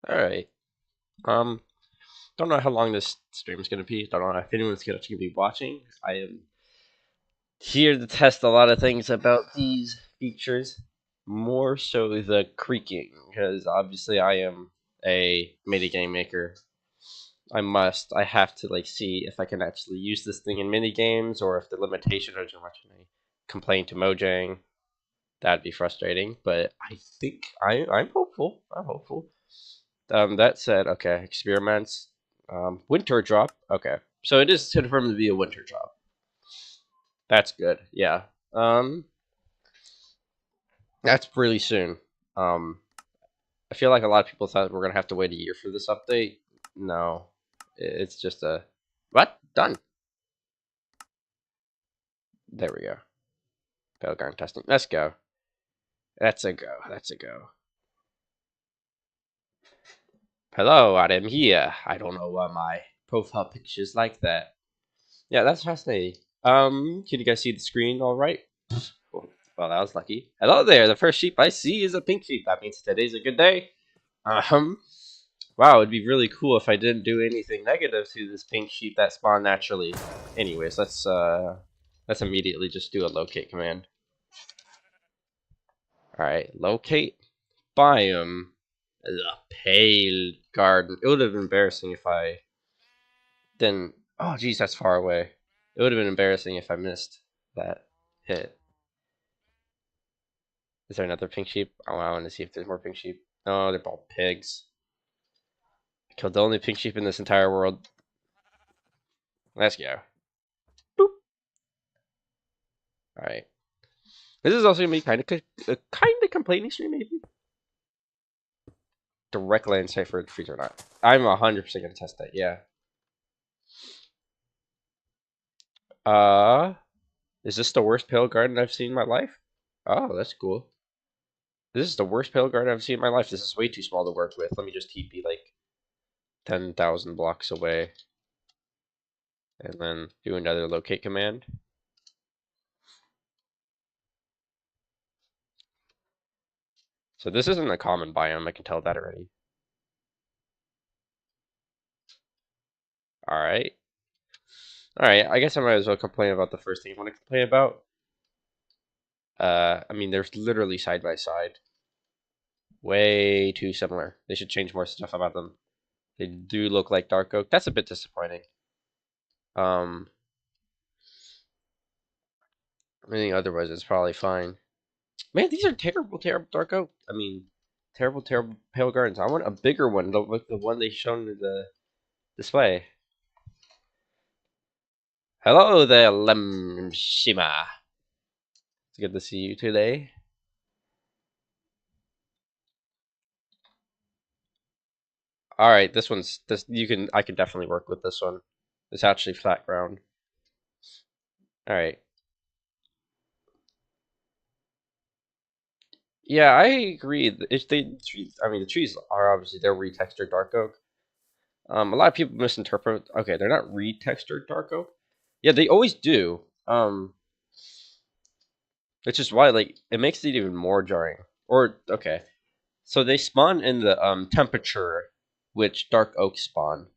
Alright. Um, don't know how long this stream is going to be. Don't know if anyone's going to be watching. I am here to test a lot of things about these features. More so the creaking, because obviously I am a minigame maker. I have to like see if I can actually use this thing in minigames or if the limitations are too much and I complain to Mojang. That'd be frustrating, but I think I'm hopeful. I'm hopeful. That said, okay, experiments. Winter drop. Okay, so it is confirmed to be a winter drop. That's good. Yeah. Um, that's really soon. Um, I feel like a lot of people thought we're gonna have to wait a year for this update. No, it's just a what done. There we go. Battleground testing. Let's go. That's a go. That's a go. Hello, I am here. I don't know why my profile picture's like that. Yeah, that's fascinating. Can you guys see the screen all right? Cool. Well, that was lucky. Hello there. The first sheep I see is a pink sheep. That means today's a good day. Um, wow, it'd be really cool if I didn't do anything negative to this pink sheep that spawned naturally. Anyways, let's immediately just do a locate command. All right, locate biome. The pale garden. It would have been embarrassing if I didn't. Oh, geez, that's far away. It would have been embarrassing if I missed that hit. Is there another pink sheep? Oh, I want to see if there's more pink sheep. No, they're all pigs. I killed the only pink sheep in this entire world. Let's go. Boop. All right. This is also gonna be kind of complaining stream, maybe. Direct land safe for freeze or not. I'm 100% gonna test that. Yeah. Is this the worst pale garden I've seen in my life? Oh, that's cool. This is the worst pale garden I've seen in my life. This is way too small to work with. Let me just TP like 10,000 blocks away. And then do another locate command. So this isn't a common biome, I can tell that already. Alright. Alright, I guess I might as well complain about the first thing I want to complain about. I mean, there's literally side by side. Way too similar. They should change more stuff about them. They do look like dark oak. That's a bit disappointing. I think otherwise it's probably fine. Man, these are terrible, terrible dark oak. I mean, terrible, terrible pale gardens. I want a bigger one, like the one they shown in the display. Hello there, Lemshima. It's good to see you today. All right, this I can definitely work with this one. It's actually flat ground. All right. Yeah, I agree. The trees are obviously they're retextured dark oak. A lot of people misinterpret. Okay, they're not retextured dark oak. Yeah, they always do. Which is why like it makes it even more jarring. Or okay, so they spawn in the temperature which dark oaks spawn.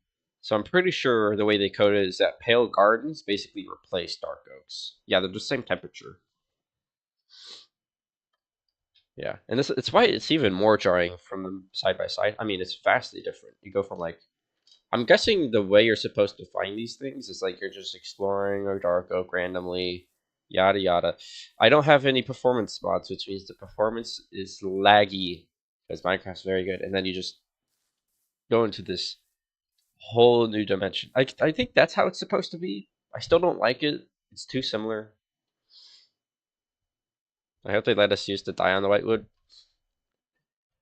So I'm pretty sure the way they code it is that pale gardens basically replace dark oaks. Yeah, they're the same temperature. Yeah, and it's why it's even more jarring from them side by side. I mean, it's vastly different. You go from like, I'm guessing the way you're supposed to find these things is like you're just exploring a dark oak randomly, yada yada. I don't have any performance mods, which means the performance is laggy because Minecraft's very good, and then you just go into this whole new dimension. I think that's how it's supposed to be. I still don't like it. It's too similar. I hope they let us use the dye on the whitewood.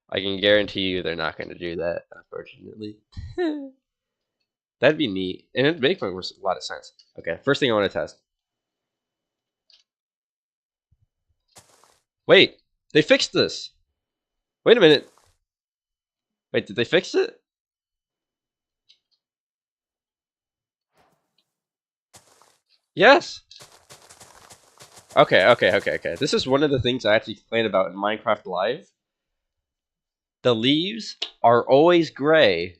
I can guarantee you they're not going to do that, unfortunately. That'd be neat. And it'd make a lot of sense. Okay, first thing I want to test. Wait, they fixed this. Wait a minute. Wait, did they fix it? Yes. Okay. This is one of the things I actually complained about in Minecraft Live. The leaves are always gray.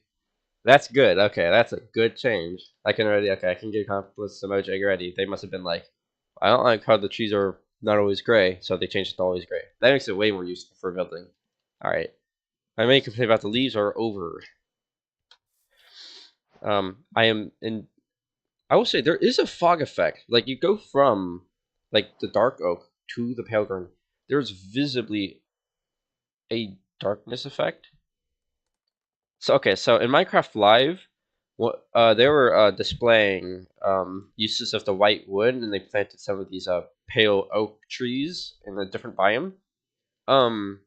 That's good. Okay, that's a good change. I can give compliments to Mojang already. They must have been like, I don't like how the trees are not always gray, so they changed it to always gray. That makes it way more useful for building. Alright. My main complaint about the leaves are over. I will say there is a fog effect. Like you go from like the dark oak to the pale green. There's visibly a darkness effect. So okay, so in Minecraft Live, what they were displaying uses of the white wood, and they planted some of these pale oak trees in a different biome. Um,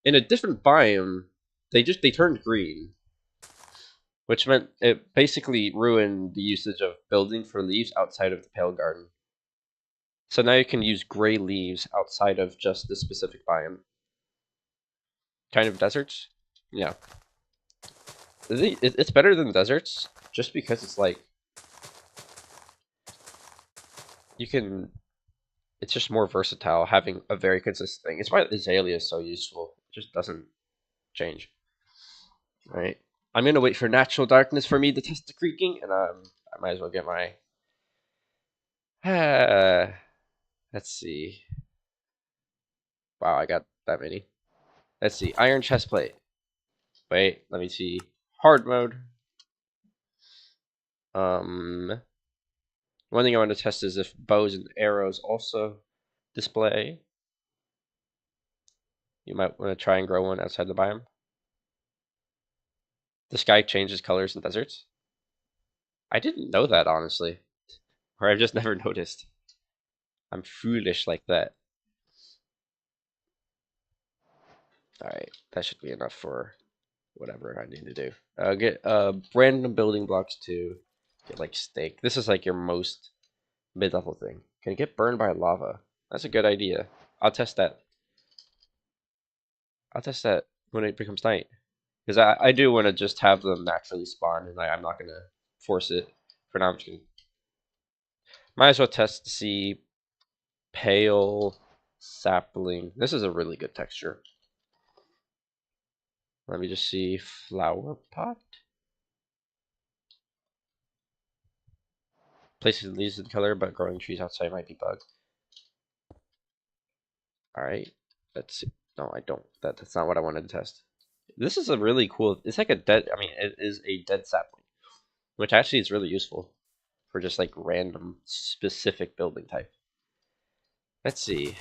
in a different biome, they turned green, which meant it basically ruined the usage of building for leaves outside of the pale garden. So now you can use gray leaves outside of just the specific biome. Kind of deserts, yeah. It's better than deserts just because it's like you can. It's just more versatile having a very consistent thing. It's why Azalea is so useful. It just doesn't change. Right. I'm gonna wait for natural darkness for me to test the creaking, and I might as well get my. Let's see. Wow, I got that many. Let's see. Iron chestplate. Wait, let me see. Hard mode. One thing I want to test is if bows and arrows also display. You might want to try and grow one outside the biome. The sky changes colors in deserts. I didn't know that, honestly. Or I've just never noticed. I'm foolish like that. Alright, that should be enough for whatever I need to do. Get random building blocks to get like steak. This is like your most mid-level thing. Can it get burned by lava? That's a good idea. I'll test that. I'll test that when it becomes night. Because I do want to just have them naturally spawn, and I'm not going to force it. For now, I'm just going to... Might as well test to see pale sapling. This is a really good texture. Let me just see flower pot. Places leaves in color, but growing trees outside might be bugged. Alright, let's see. No, I don't. That's not what I wanted to test. This is a really cool... It's like a dead... I mean, it is a dead sapling. Which actually is really useful for just like random specific building type. Let's see.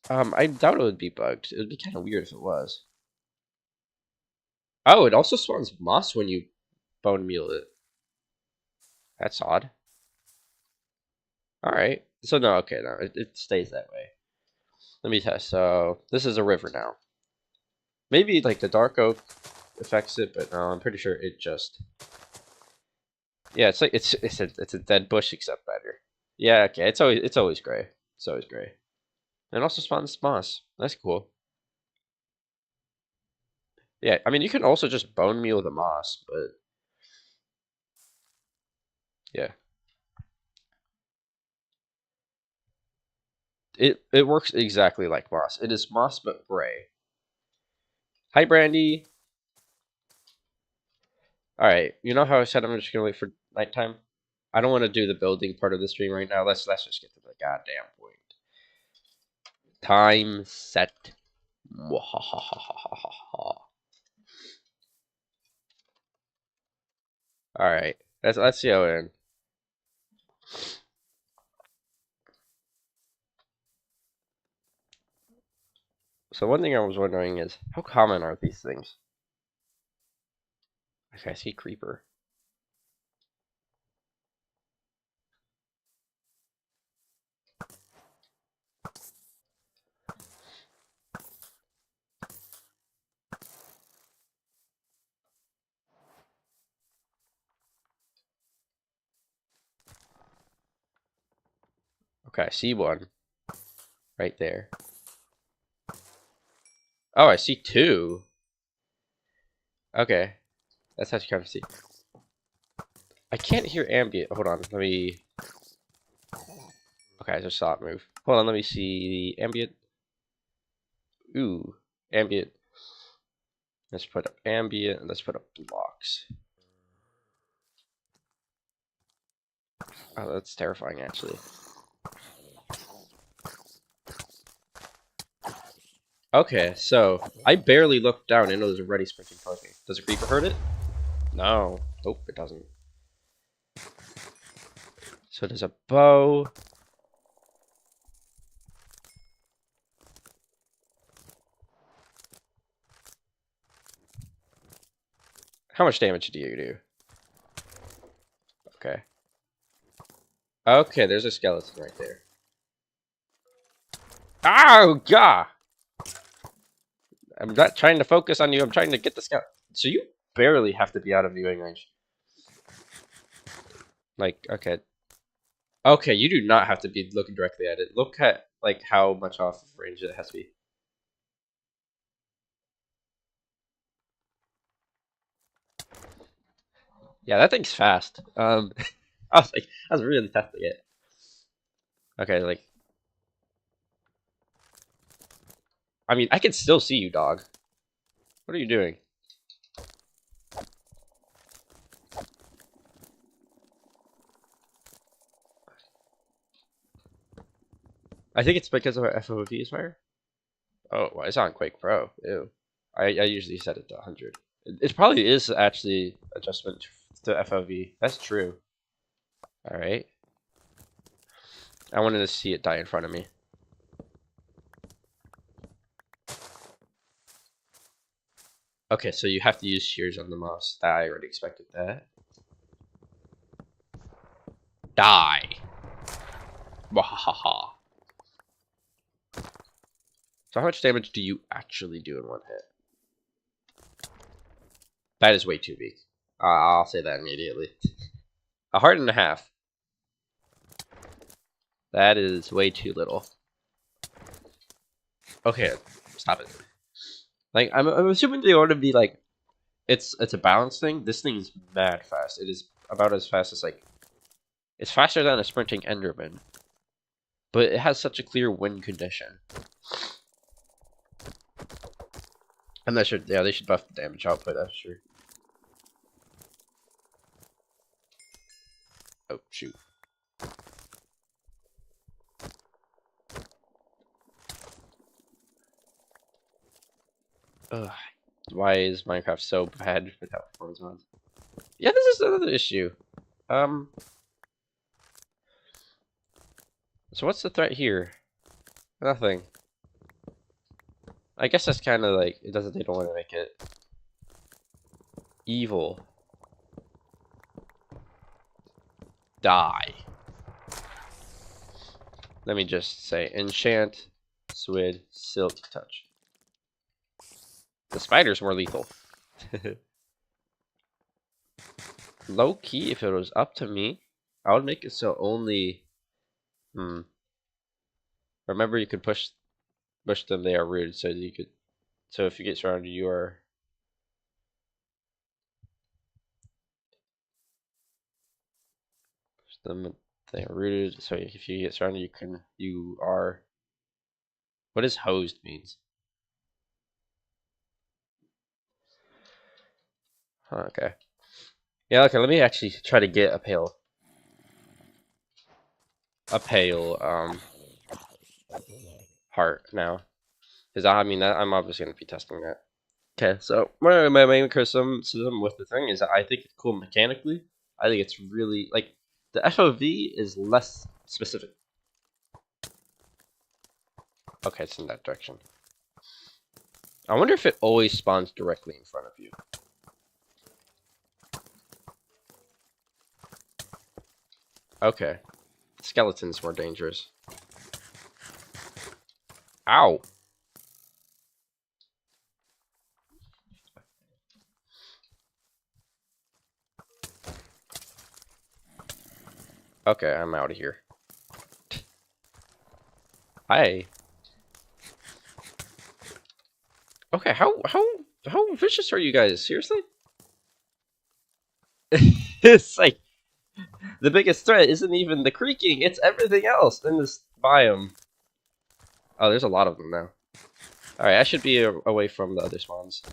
I doubt it would be bugged. It would be kind of weird if it was. Oh, it also spawns moss when you bone meal it. That's odd. Alright. So no, okay, no, it stays that way. Let me test. So this is a river now. Maybe like the dark oak affects it, but no, I'm pretty sure it just... Yeah, it's like it's a dead bush except better. Yeah, okay, it's always gray. It's always gray. And also spawns moss. That's cool. Yeah, I mean, you can also just bone meal the moss, but yeah. It works exactly like moss. It is moss, but gray. Hi, Brandy. Alright, you know how I said I'm just going to wait for nighttime? I don't want to do the building part of the stream right now. Let's just get to the goddamn point. Time set. Alright, let's see how it ends. So one thing I was wondering is, how common are these things? Okay, I see creeper. Okay, I see one. Right there. Oh, I see two. Okay. That's actually kind of see. I can't hear ambient. Hold on, let me... Okay, I just saw it move. Hold on, let me see the ambient. Ooh, ambient. Let's put up ambient. Let's put up blocks. Oh, that's terrifying, actually. Okay, so I barely looked down and it was already sprinting towards me. Does a creeper hurt it? No. Nope, it doesn't. So there's a bow. How much damage do you do? Okay. Okay, there's a skeleton right there. Oh, God! I'm not trying to focus on you. I'm trying to get the skeleton. So you barely have to be out of viewing range. Like, okay. Okay, you do not have to be looking directly at it. Look at, like, how much off range it has to be. Yeah, that thing's fast. I was really testing it. Okay, like, I mean, I can still see you, dog. What are you doing? I think it's because of our FOV fire. Oh, well, it's on Quake Pro. Ew. I usually set it to 100. It probably is actually adjustment to FOV. That's true. All right. I wanted to see it die in front of me. Okay, so you have to use shears on the mouse. I already expected that. Die. Wahaha. So how much damage do you actually do in one hit? That is way too weak. I'll say that immediately. A heart and a half. That is way too little. Okay, stop it. Like, I'm assuming they ought to be like, it's a balance thing. This thing is mad fast. It is about as fast as, like, it's faster than a sprinting Enderman. But it has such a clear win condition. And they should buff the damage output, that's true. Oh, shoot. Ugh. Why is Minecraft so bad without performance mods? Yeah, this is another issue. So what's the threat here? Nothing. I guess that's kind of like, it doesn't, they don't want to make it evil. Die. Let me just say, enchant, Swidd, silk touch. The spider's more lethal. Low key, if it was up to me, I would make it so only. Remember, you could push them. They are rude, so you could. So if you get surrounded, you are. Push them. They are rooted. So if you get surrounded, you are. What does hosed means? Huh, okay. Yeah. Okay. Let me actually try to get a pale heart now, because I mean I'm obviously gonna be testing that. Okay, so one of my main criticism with the thing is that I think it's cool mechanically. I think it's really like the FOV is less specific. Okay, it's in that direction. I wonder if it always spawns directly in front of you. Okay. Skeleton's more dangerous. Ow! Okay, I'm out of here. Hi. Okay, how vicious are you guys? Seriously? It's like the biggest threat isn't even the creaking, it's everything else in this biome. Oh, there's a lot of them now. Alright, I should be away from the other spawns.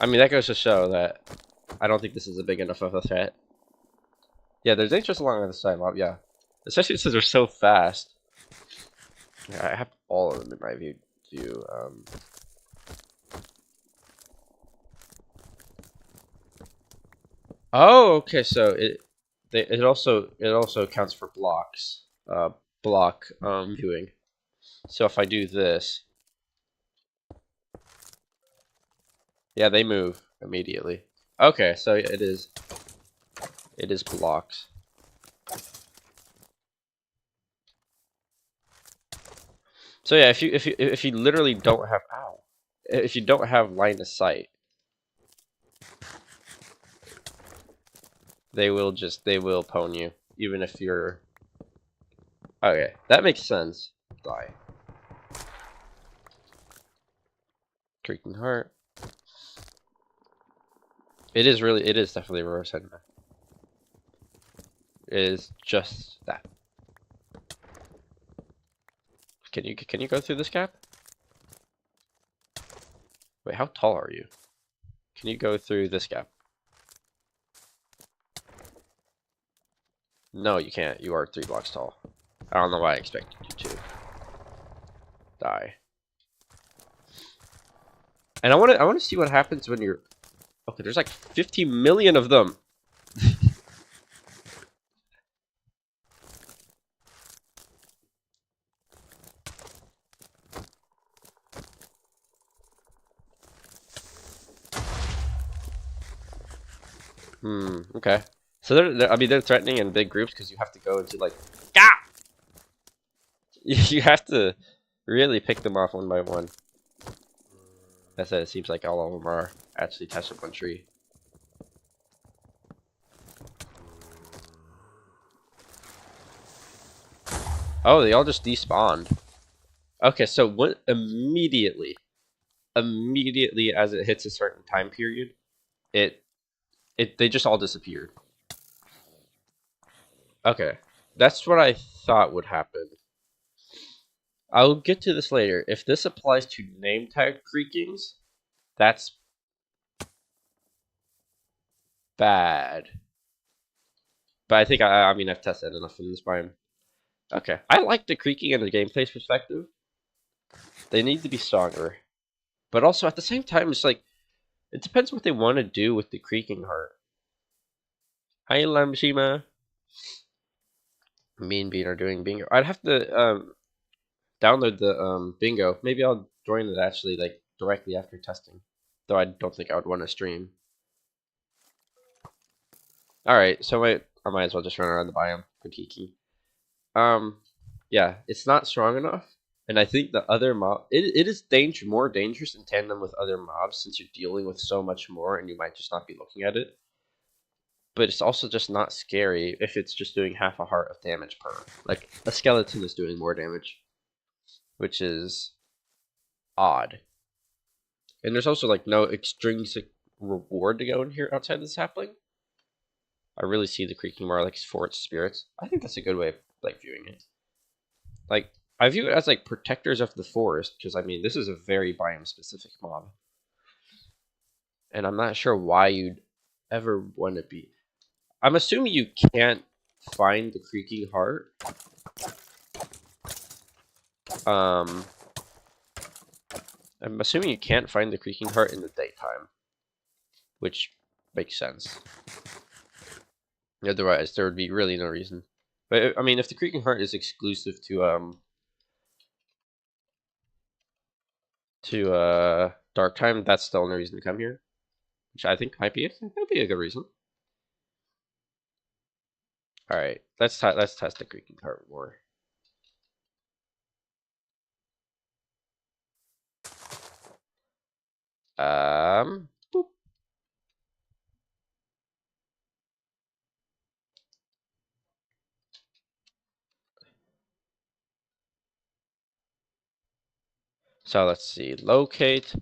I mean, that goes to show that I don't think this is a big enough of a threat. Yeah, there's dangerous along the side mob, yeah. Especially since they're so fast. Yeah, I have all of them in my view. Oh, okay, so it also counts for blocks. Block viewing. So if I do this, yeah, they move immediately. Okay, so it is blocks. So yeah, if you literally don't have if you don't have line of sight, they will pwn you even if you're okay. That makes sense. Die. Creaking heart. It is definitely reverse headman. It is just that. Can you go through this gap? Wait, how tall are you? Can you go through this gap? No, you can't. You are 3 blocks tall. I don't know why I expected you to die. And I want to see what happens when you're okay. There's like 50 million of them. Okay. So I mean, they're threatening in big groups because you have to go into like, Gah! You have to really pick them off one by one. That's it. It seems like all of them are actually attached to one tree. Oh, they all just despawned. Okay, so what? Immediately as it hits a certain time period, it they just all disappeared. Okay, that's what I thought would happen. I'll get to this later. If this applies to name tag creakings, that's bad. But I think I mean I've tested enough in this biome. Okay, I like the creaking in the gameplay perspective. They need to be stronger, but also at the same time, it's like it depends what they want to do with the creaking heart. Hi, Lamshima. Me and Bean are doing bingo. I'd have to download the bingo. Maybe I'll join it actually like directly after testing. Though I don't think I would want to stream. Alright, so I might as well just run around the biome critiquing. Yeah, it's not strong enough. And I think the other mob it is more dangerous in tandem with other mobs since you're dealing with so much more and you might just not be looking at it. But it's also just not scary if it's just doing half a heart of damage per. Like a skeleton is doing more damage, which is odd. And there's also like no extrinsic reward to go in here outside the sapling. I really see the creaking more like for its spirits. I think that's a good way of like viewing it. Like I view it as like protectors of the forest because I mean this is a very biome specific mob, and I'm not sure why you'd ever want to be. I'm assuming you can't find the creaking heart. I'm assuming you can't find the creaking heart in the daytime, which makes sense. Otherwise, there would be really no reason. But I mean, if the creaking heart is exclusive to dark time, that's the only reason to come here, which I think might be a good reason. All right, let's test the creaking heart more. Boop. So let's see. Locate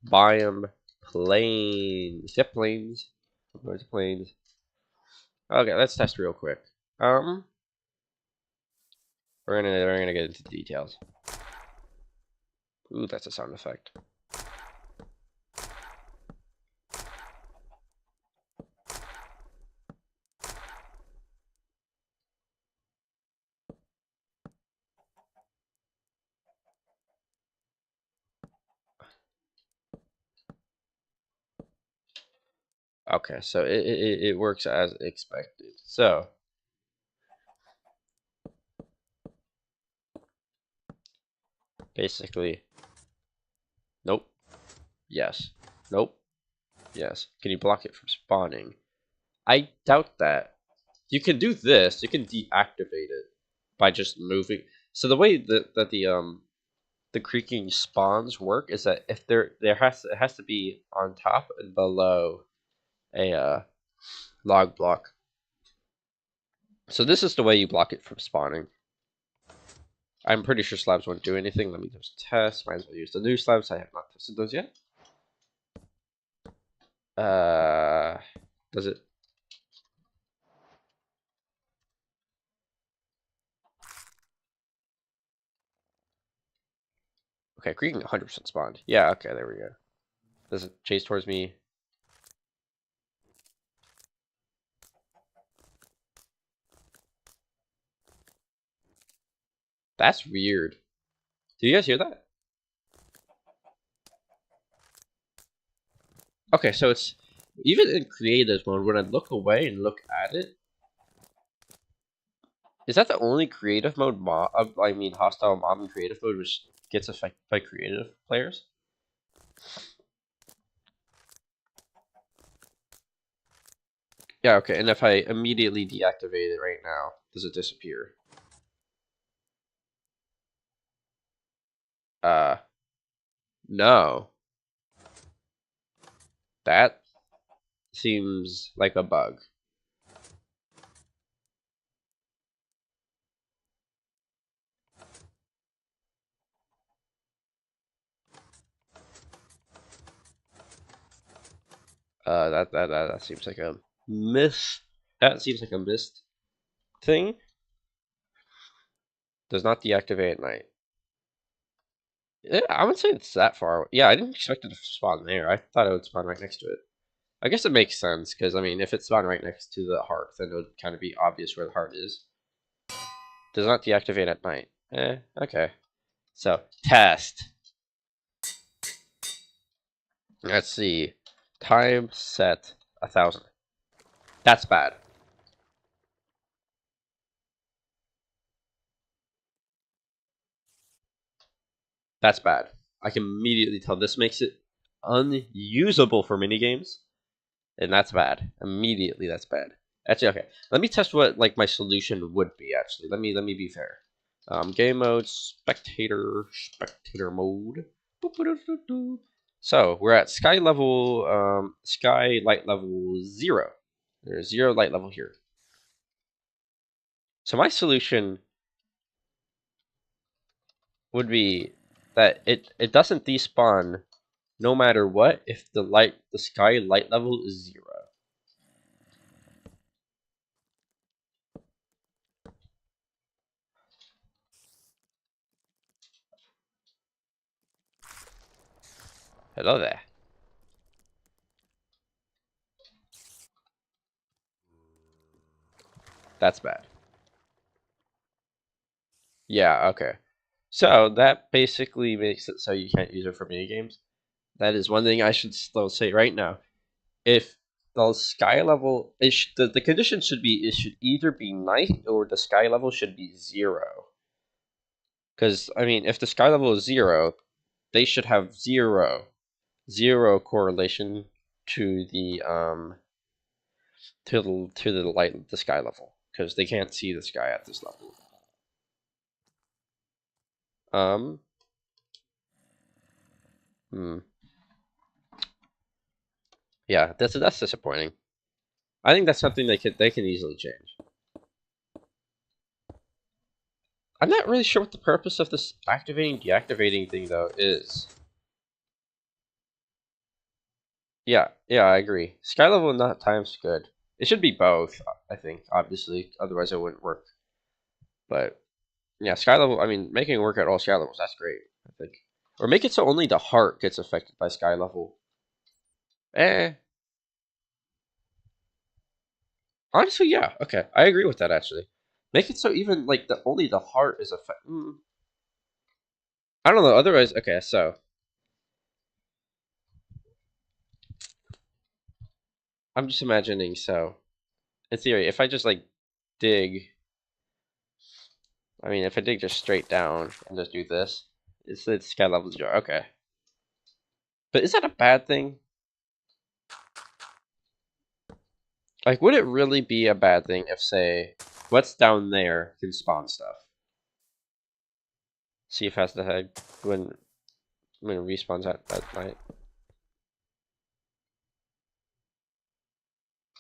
biome plains. Yep, plains. Where's plains? Okay, let's test real quick. We're gonna get into the details. Ooh, that's a sound effect. Okay, so it works as expected. So basically, nope, yes, nope, yes. Can you block it from spawning? I doubt that. You can do this. You can deactivate it by just moving. So the way that the creaking spawns work is that if it has to be on top and below a log block. So this is the way you block it from spawning. I'm pretty sure slabs won't do anything. Let me just test. Might as well use the new slabs. I have not tested those yet. Does it? Okay, creaking 100% spawned. Yeah, okay, there we go. Does it chase towards me? That's weird. Do you guys hear that? Okay, so it's even in creative mode, when I look away and look at it, is that the only creative mode mob? I mean, hostile mob in creative mode, which gets affected by creative players? Yeah, okay, and if I immediately deactivate it right now, does it disappear? No. That seems like a bug. That seems like a miss. That seems like a missed thing. Does not deactivate at night. Yeah, I wouldn't say it's that far. Yeah, I didn't expect it to spawn there. I thought it would spawn right next to it. I guess it makes sense, because, I mean, if it spawned right next to the heart, then it would kind of be obvious where the heart is. Does not deactivate at night. Okay. So, test. Let's see. Time set 1,000. That's bad. That's bad. I can immediately tell this makes it unusable for minigames, and that's bad. Immediately, that's bad. Actually, okay. Let me test what like my solution would be. Actually, let me be fair. Game mode, spectator mode. So we're at sky level, sky light level 0. There's 0 light level here. So my solution would be that it doesn't despawn no matter what if the sky light level is 0. Hello there. That's bad. Yeah, okay. So that basically makes it so you can't use it for mini games. That is one thing I should still say right now. If the sky level, the condition should be it should either be night or the sky level should be 0. Because I mean, if the sky level is 0, they should have zero correlation to the sky level, because they can't see the sky at this level. Um. Hmm. Yeah, that's disappointing. I think that's something they can easily change. I'm not really sure what the purpose of this activating deactivating thing though is. Yeah, I agree. Sky level and not time's good. It should be both, I think, obviously. Otherwise it wouldn't work. But yeah, sky level, I mean, making it work at all sky levels, that's great, I think. Or make it so only the heart gets affected by sky level. Eh. Honestly, yeah. Okay, I agree with that actually. Make it so even like only the heart is affected. I don't know. Otherwise, okay. So I'm just imagining. So, in theory, if I just like dig, I mean, if I dig just straight down and just do this, it's sky level 0. Okay, but is that a bad thing? Like, would it really be a bad thing if, say, what's down there can spawn stuff? See if has the head when it respawns at night.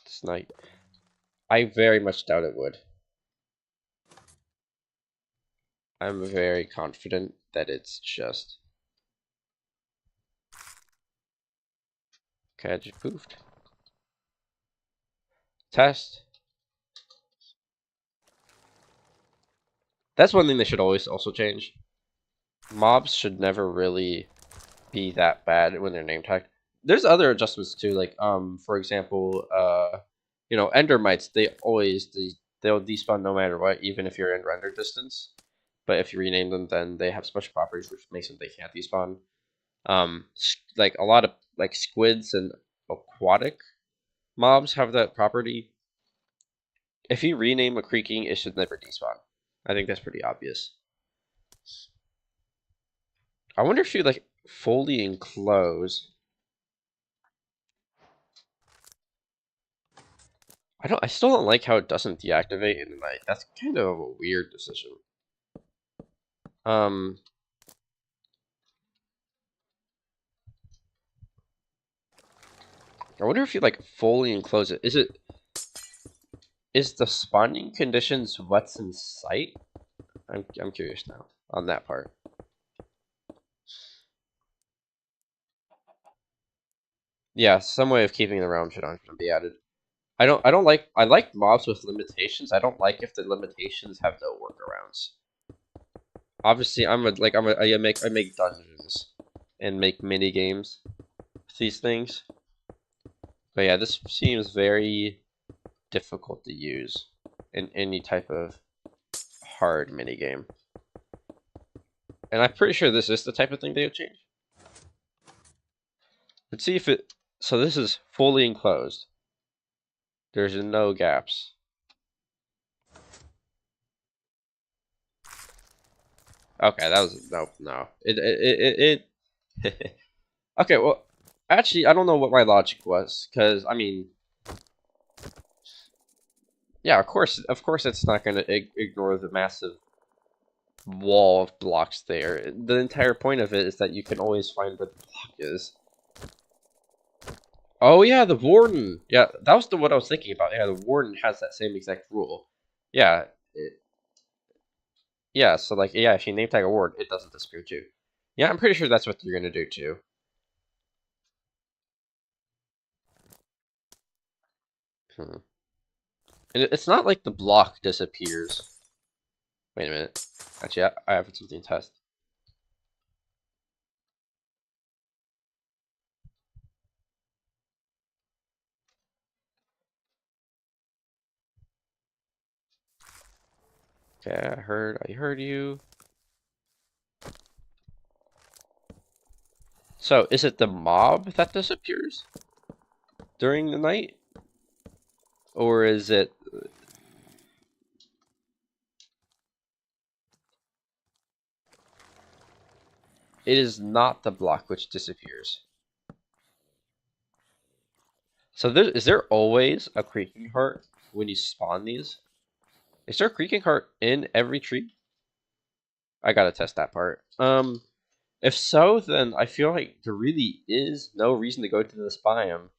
This night. I very much doubt it would. I'm very confident that it's just. Okay, I just poofed. Test. That's one thing they should always also change. Mobs should never really be that bad when they're name tagged. There's other adjustments too, like for example, endermites, they'll despawn no matter what, even if you're in render distance. But if you rename them, then they have special properties which makes them they can't despawn. Like a lot of like squids and aquatic mobs have that property. If you rename a creaking, it should never despawn. I think that's pretty obvious. I wonder if you like fully enclose. I still don't like how it doesn't deactivate in the night. That's kind of a weird decision. I wonder if you like fully enclose it. Is the spawning conditions what's in sight? I'm curious now on that part. Yeah, some way of keeping the round shit on should be added. I like mobs with limitations. I don't like if the limitations have no workarounds. Obviously, I make dungeons and make mini games with these things. But yeah, this seems very difficult to use in any type of hard mini game. And I'm pretty sure this is the type of thing they would change. Let's see if it. So this is fully enclosed. There's no gaps. Okay, that was no. It Okay, well, actually, I don't know what my logic was, because I mean, yeah, of course, it's not going to ignore the massive wall of blocks there. The entire point of it is that you can always find where the block is. Oh yeah, the warden. Yeah, that was what I was thinking about. Yeah, the warden has that same exact rule. Yeah, yeah. So like, yeah, if you name tag a warden, it doesn't disappear too. Yeah, I'm pretty sure that's what you're gonna do too. Hmm. And it's not like the block disappears. Wait a minute. Actually, I have something to test. Okay, I heard you. So, is it the mob that disappears during the night? Or is it... It is not the block which disappears. So, is there always a creaking heart when you spawn these? Is there a creaking heart in every tree? I gotta test that part. If so, then I feel like there really is no reason to go to this biome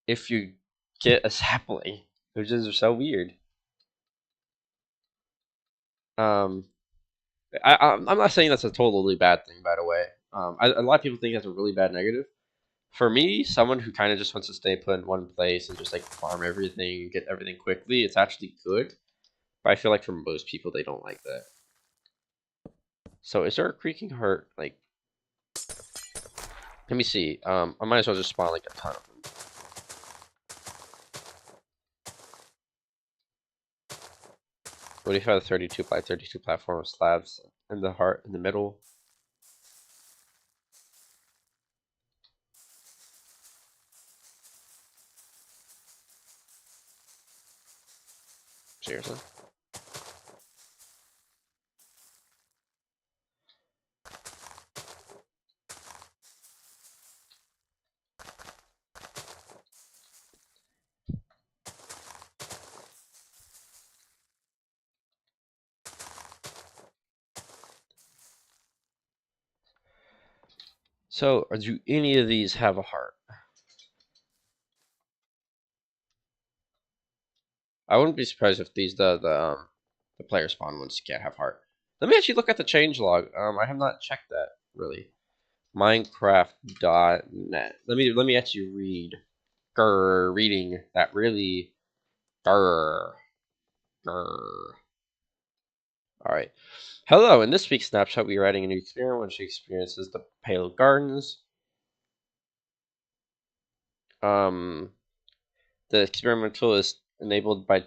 if you get a sapling, which is so weird. Um, I'm not saying that's a totally bad thing, by the way. A lot of people think that's a really bad negative. For me, someone who kind of just wants to stay put in one place and just like farm everything, get everything quickly, it's actually good. But I feel like for most people, they don't like that. So is there a creaking heart? Like, let me see. I might as well just spawn like a ton of them. What if I have a 32 by 32 platform of slabs in the heart in the middle? Seriously. So, do any of these have a heart? I wouldn't be surprised if these the player spawn ones can't have heart. Let me actually look at the changelog. I have not checked that really. Minecraft.net. Let me actually read. Reading that really. Grr. Grr. All right. Hello. In this week's snapshot, we are adding a new experiment when she experiences the Pale Gardens. The experimental is enabled by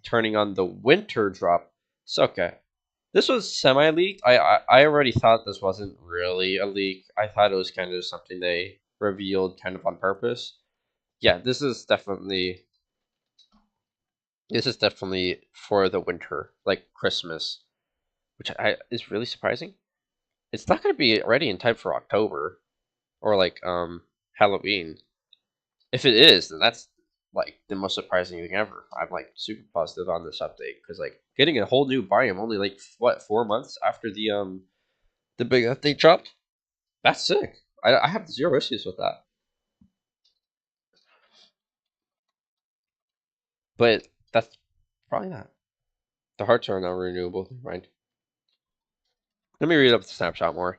turning on the winter drop. So, okay. This was semi-leaked. I already thought this wasn't really a leak. I thought it was kind of something they revealed kind of on purpose. Yeah, this is definitely for the winter, like Christmas, which is really surprising. It's not going to be ready in time for October or like Halloween. If it is, then that's like the most surprising thing ever. I'm like super positive on this update because like getting a whole new biome only like what 4 months after the big update dropped. That's sick. I have zero issues with that. But that's probably not. The hearts are not renewable. Never mind. Let me read up the snapshot more.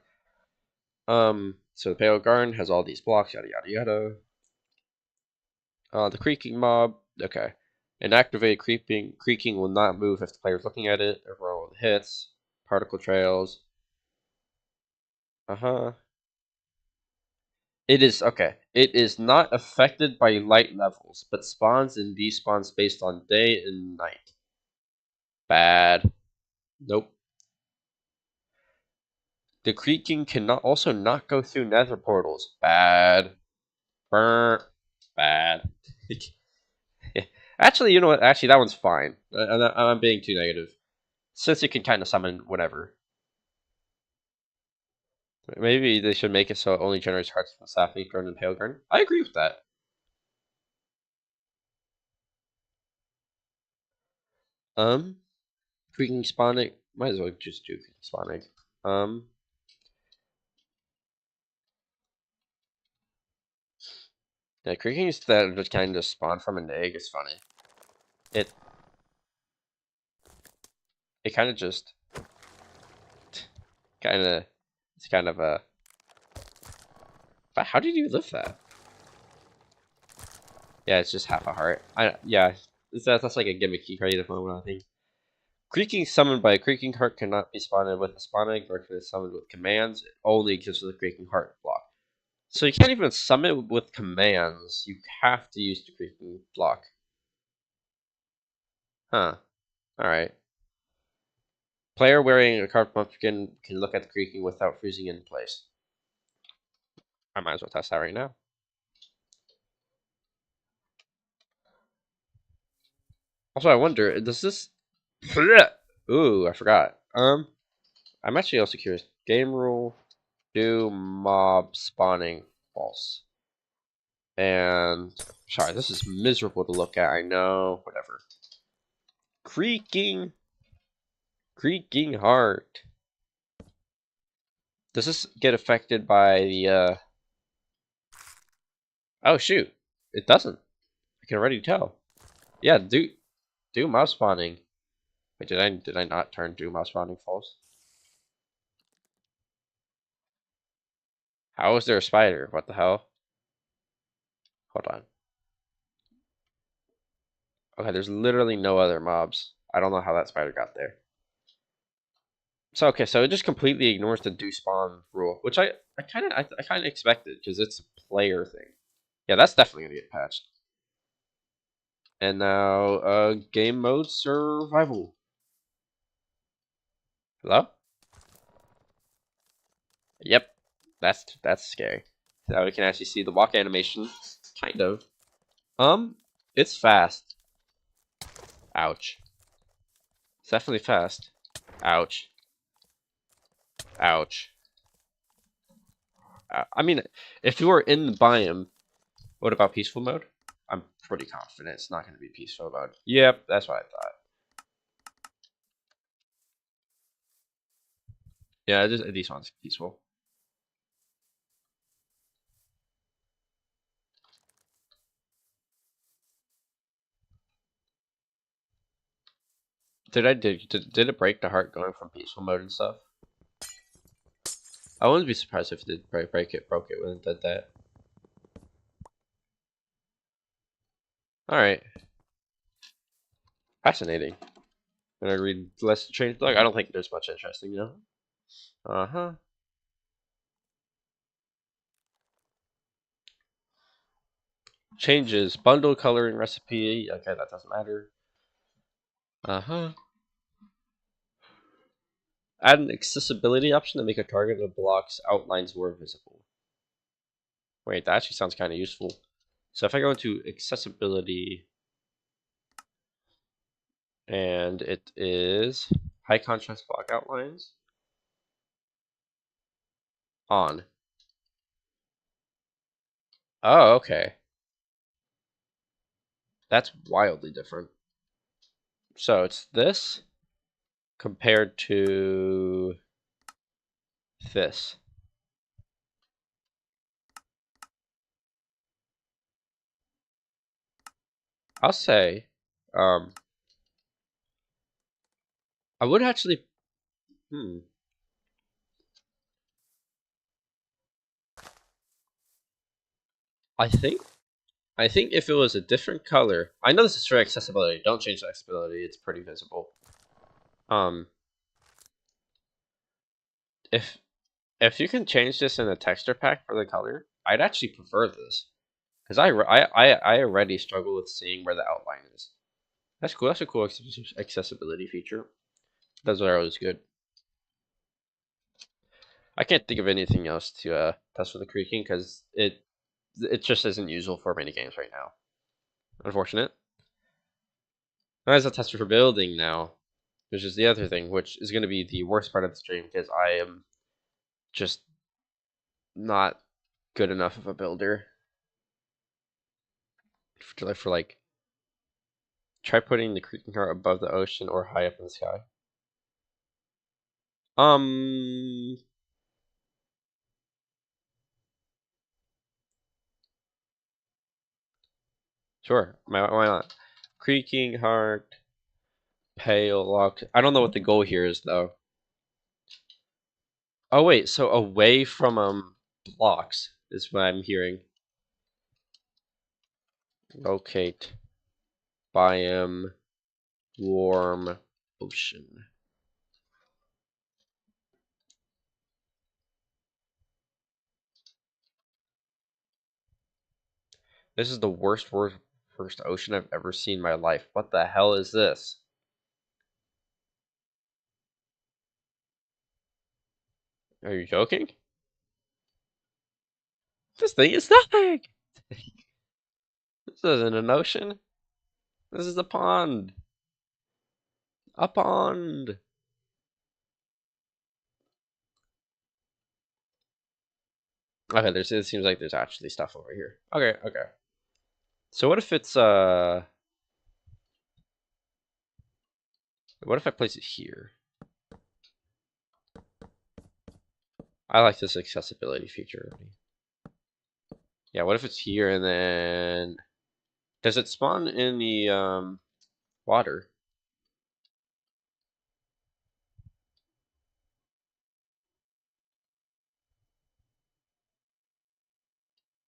So the Pale Garden has all these blocks, yada yada yada. The creaking mob, okay. An activated creaking will not move if the player is looking at it. Overall hits, particle trails. It is okay. It is not affected by light levels, but spawns and despawns based on day and night. Bad. Nope. The creaking cannot also not go through nether portals. Bad. Burn. Bad. Actually, you know what? Actually, that one's fine. I'm being too negative. Since it can kind of summon whatever. Maybe they should make it so it only generates hearts from Sapling, Drone, and Pale Garden. I agree with that. Creaking Spawn Egg. Might as well just do Spawn Egg. Yeah, creakings that just kind of spawn from an egg is funny. It kind of just it's kind of a. But how did you lift that? Yeah, it's just half a heart. Yeah, that's like a gimmicky creative moment, I think. Creaking summoned by a creaking heart cannot be spawned with a spawn egg, nor can it summoned with commands. It only exists with a creaking heart block. So you can't even summon with commands. You have to use the creaking block. Huh. Alright. Player wearing a carved pumpkin can look at the creaking without freezing in place. I might as well test that right now. Also, I wonder, does this... Ooh, I forgot. I'm actually also curious. Game rule, do mob spawning false. And, sorry, this is miserable to look at, I know, whatever. Creaking heart. Does this get affected by the, Oh, shoot. It doesn't. I can already tell. Yeah, do mob spawning. Wait, did I not turn do mob spawning false? How is there a spider? What the hell? Hold on. Okay, there's literally no other mobs. I don't know how that spider got there. So okay, so it just completely ignores the do spawn rule, which I kind of expected because it's a player thing. Yeah, that's definitely gonna get patched. And now, game mode survival. Hello? Yep, that's scary. Now we can actually see the walk animation, kind of. It's fast. Ouch. It's definitely fast. Ouch. Ouch. I mean, if you were in the biome, what about peaceful mode? I'm pretty confident it's not going to be peaceful mode. Yep, that's what I thought. Yeah, these ones peaceful. Did it break the heart going from peaceful mode and stuff? I wouldn't be surprised if it did broke it when it did that. Alright. Fascinating. Gonna read less change blog? I don't think there's much interesting, you know? Uh-huh. Changes. Bundle coloring recipe. Okay, that doesn't matter. Uh-huh. Add an accessibility option to make a target of blocks outlines more visible. Wait, that actually sounds kind of useful. So if I go into accessibility, and it is high contrast block outlines on. Oh, okay. That's wildly different. So it's this compared to this. I'll say, um, I would actually, I think, I think if it was a different color, I know this is for accessibility. Don't change the accessibility; it's pretty visible. Um, if you can change this in a texture pack for the color, I'd actually prefer this because I already struggle with seeing where the outline is. That's cool. That's a cool accessibility feature. Those are always good. I can't think of anything else to test for the creaking because it just isn't useful for many games right now. Unfortunate. As a tester for building now, which is the other thing, which is going to be the worst part of the stream because I am just not good enough of a builder. For like, try putting the creaking heart above the ocean or high up in the sky. Sure. Why not? Creaking heart, pale lock. I don't know what the goal here is though. Oh wait, so away from blocks is what I'm hearing. Locate biome warm ocean. This is the worst ocean I've ever seen in my life. What the hell is this? Are you joking? This thing is nothing! This isn't an ocean. This is a pond. A pond. Okay, it seems like there's actually stuff over here. Okay, okay. So what if it's what if I place it here? I like this accessibility feature already. Yeah, what if it's here and then does it spawn in the water?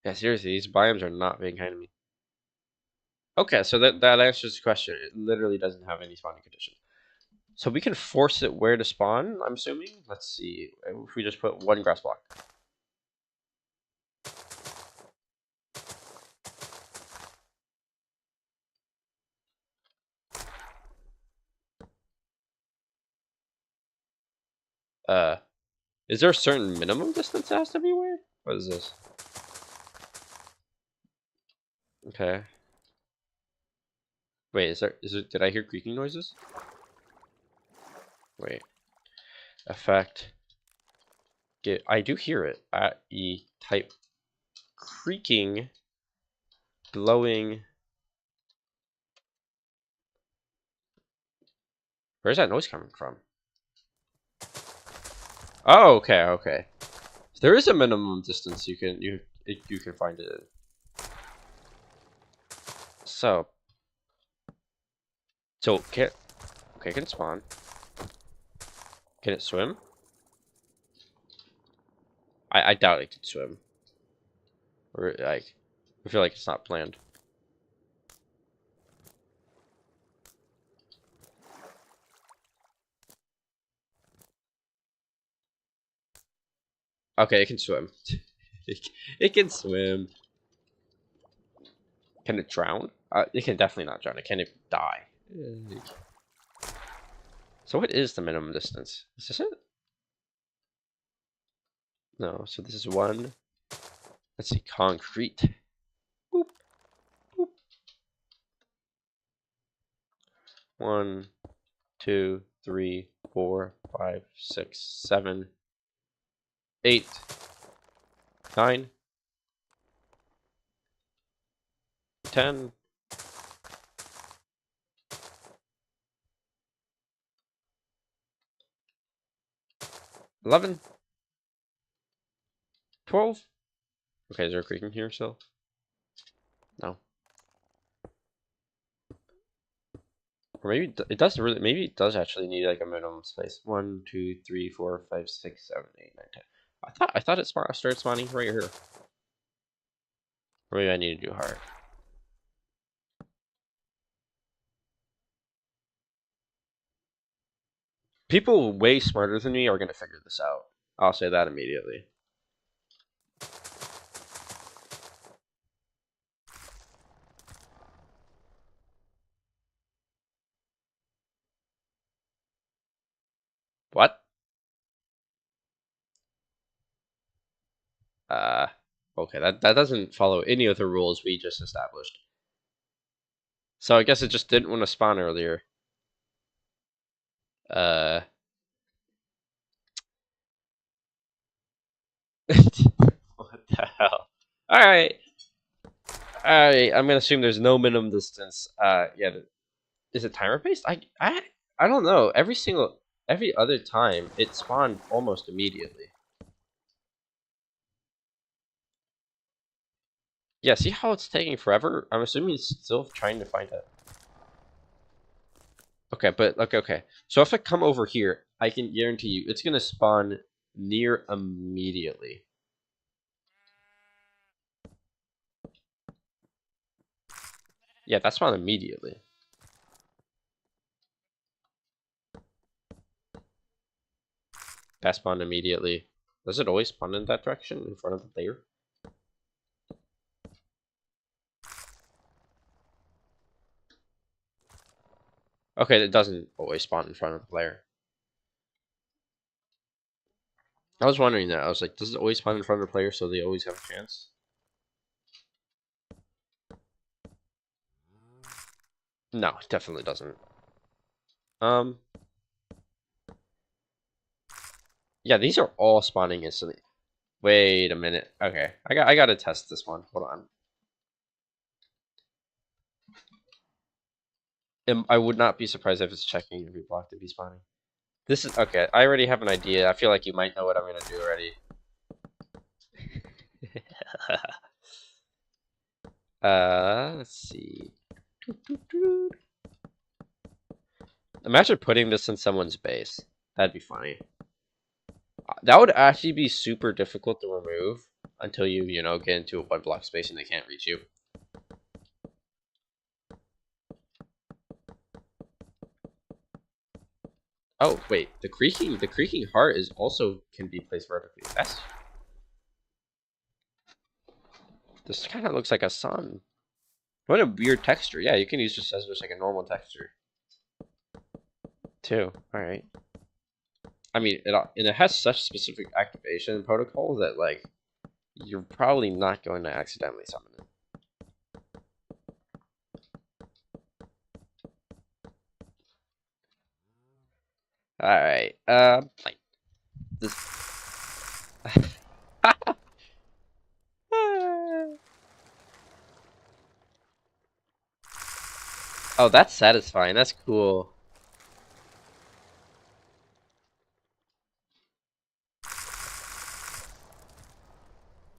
Yeah, seriously, these biomes are not being kind to me. Okay, so that answers the question. It literally doesn't have any spawning condition. So we can force it where to spawn, I'm assuming? Let's see. If we just put one grass block. Is there a certain minimum distance it has to be where? What is this? Okay. Wait, is it, did I hear creaking noises? Wait. Effect. Get. I do hear it. E type creaking, glowing. Where's that noise coming from? Oh, okay, okay. There is a minimum distance you can find it in. So can okay, can it spawn? Can it swim? I doubt it can swim. Or like, I feel like it's not planned. Okay, it can swim. It can swim. Can it drown? It can definitely not drown. It can die. So what is the minimum distance? Is this it? No. So this is one. Let's see. Concrete. Boop, boop. 1, 2, 3, 4, 5, 6, 7, 8, 9, 10. 11, 12. Okay, is there a creek here still? No. Or maybe it does really. Maybe it does actually need like a minimum space. 1, 2, 3, 4, 5, 6, 7, 8, 9, 10. I thought it started spawning right here. Or maybe I need to do hard. People way smarter than me are gonna figure this out. I'll say that immediately. What? Okay, that doesn't follow any of the rules we just established. So I guess it just didn't want to spawn earlier. What the hell? Alright. Alright, I'm gonna assume there's no minimum distance. Yeah, is it timer based? I don't know. Every other time it spawned almost immediately. Yeah, see how it's taking forever? I'm assuming it's still trying to find it. Okay, but okay. So if I come over here, I can guarantee you it's gonna spawn near immediately. Yeah, that spawned immediately. That spawned immediately. Does it always spawn in that direction in front of the player? Okay, it doesn't always spawn in front of the player. I was wondering that. I was like, does it always spawn in front of the player so they always have a chance? No, it definitely doesn't. Yeah, these are all spawning instantly. Wait a minute. Okay, I gotta test this one. Hold on. I would not be surprised if it's checking every block to be spawning. This is okay. I already have an idea. I feel like you might know what I'm gonna do already. Let's see. Imagine putting this in someone's base. That'd be funny. That would actually be super difficult to remove until you get into a 1 block space and they can't reach you. Oh wait, the creaking heart is also can be placed vertically. This kind of looks like a sun. What a weird texture. Yeah, you can use this as just like a normal texture too. All right. I mean, it has such specific activation protocol that like you're probably not going to accidentally summon it. Alright, like this. Oh, that's satisfying. That's cool.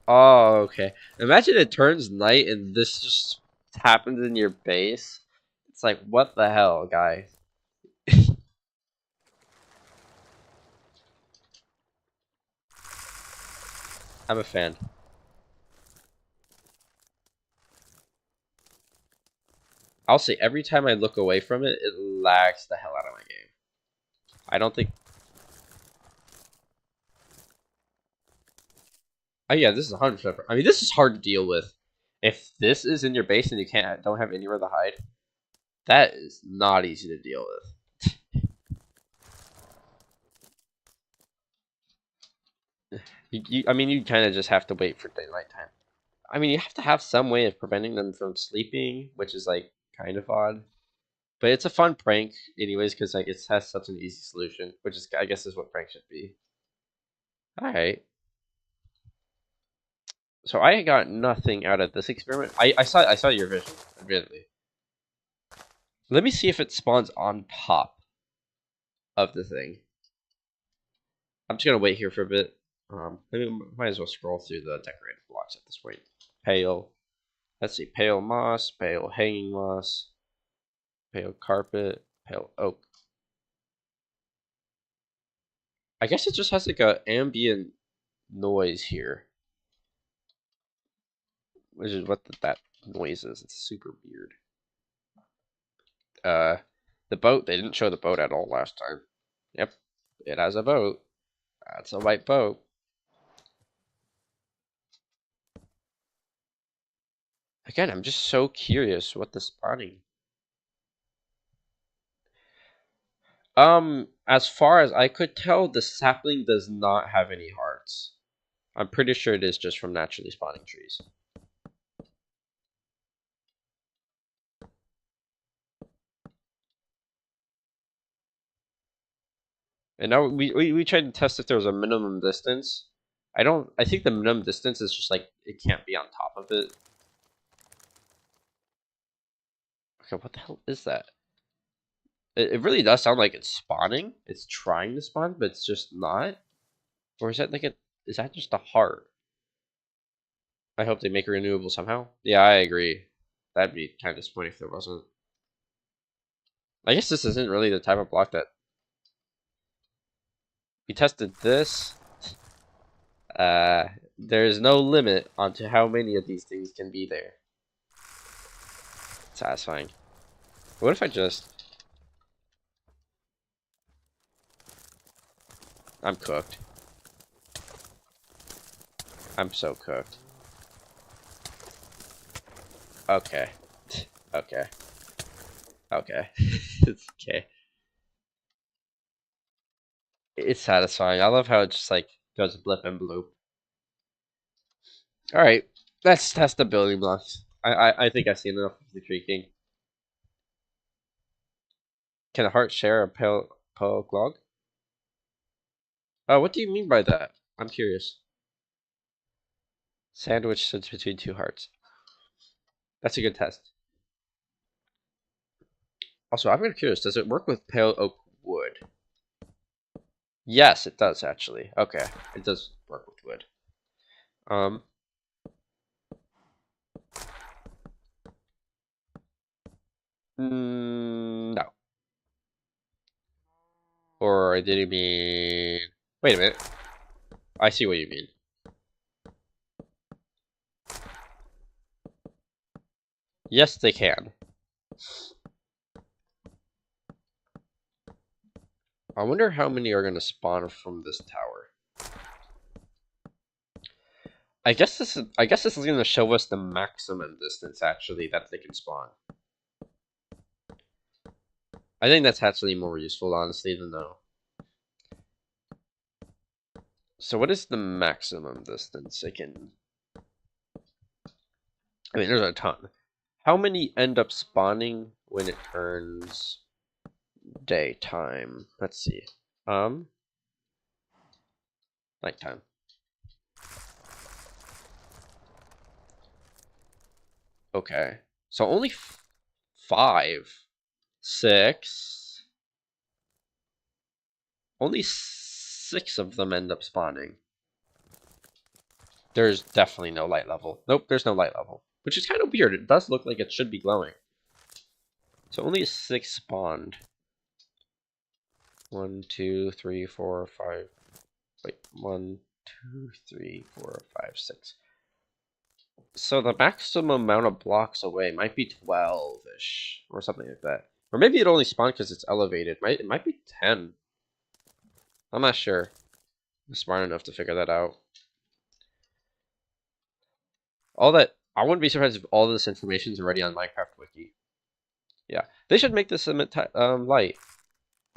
Oh, okay. Imagine it turns night and this just happens in your base. It's like, what the hell, guys? I'm a fan. I'll say every time I look away from it, it lags the hell out of my game. I don't think. Oh yeah, this is 100%. I mean, this is hard to deal with. If this is in your base and you don't have anywhere to hide, that is not easy to deal with. I mean, you kind of just have to wait for daylight time. I mean, you have to have some way of preventing them from sleeping, which is like kind of odd. But it's a fun prank, anyways, because like it has such an easy solution, which is I guess is what prank should be. All right. So I got nothing out of this experiment. I saw your vision, admittedly. Let me see if it spawns on top of the thing. I'm just gonna wait here for a bit. Maybe might as well scroll through the decorated blocks at this point. Pale. Let's see. Pale moss. Pale hanging moss. Pale carpet. Pale oak. I guess it just has like a ambient noise here, which is what that noise is. It's super weird. The boat. They didn't show the boat at all last time. Yep, it has a boat. That's a white boat. Again, I'm just so curious what the spawning. As far as I could tell, the sapling does not have any hearts. I'm pretty sure it is just from naturally spawning trees. And now we tried to test if there was a minimum distance. I think the minimum distance is just like it can't be on top of it. Okay, what the hell is that? It really does sound like it's spawning. It's trying to spawn, but it's just not. Or is that like is that just a heart? I hope they make it renewable somehow. Yeah, I agree. That'd be kind of disappointing if there wasn't. I guess this isn't really the type of block that we tested this. Uh, there's no limit onto how many of these things can be there. Satisfying. What if I just... I'm cooked. I'm so cooked. Okay. Okay. Okay. It's okay. It's satisfying. I love how it just like goes blip and bloop. Alright. Let's test the building blocks. I think I've seen enough of the creaking. Can a heart share a pale log? What do you mean by that? I'm curious. Sandwich sits between two hearts. That's a good test. Also, I'm really curious. Does it work with pale oak wood? Yes, it does actually. Okay, it does work with wood. No. Or did you mean? Wait a minute. I see what you mean. Yes, they can. I wonder how many are going to spawn from this tower. I guess this is going to show us the maximum distance actually that they can spawn. I think that's actually more useful, honestly, than no. So what is the maximum distance it can? I mean, there's a ton. How many end up spawning when it turns daytime? Let's see. Nighttime. Okay. So only 5, 6. Only 6 of them end up spawning. There's definitely no light level. Nope, there's no light level. Which is kind of weird. It does look like it should be glowing. So only 6 spawned. 1, 2, 3, 4, 5. Wait, 1, 2, 3, 4, 5, 6. So the maximum amount of blocks away might be 12-ish. Or something like that. Or maybe it only spawned because it's elevated. It might be 10. I'm not sure. I'm smart enough to figure that out. I wouldn't be surprised if all this information is already on Minecraft Wiki. Yeah, they should make this light.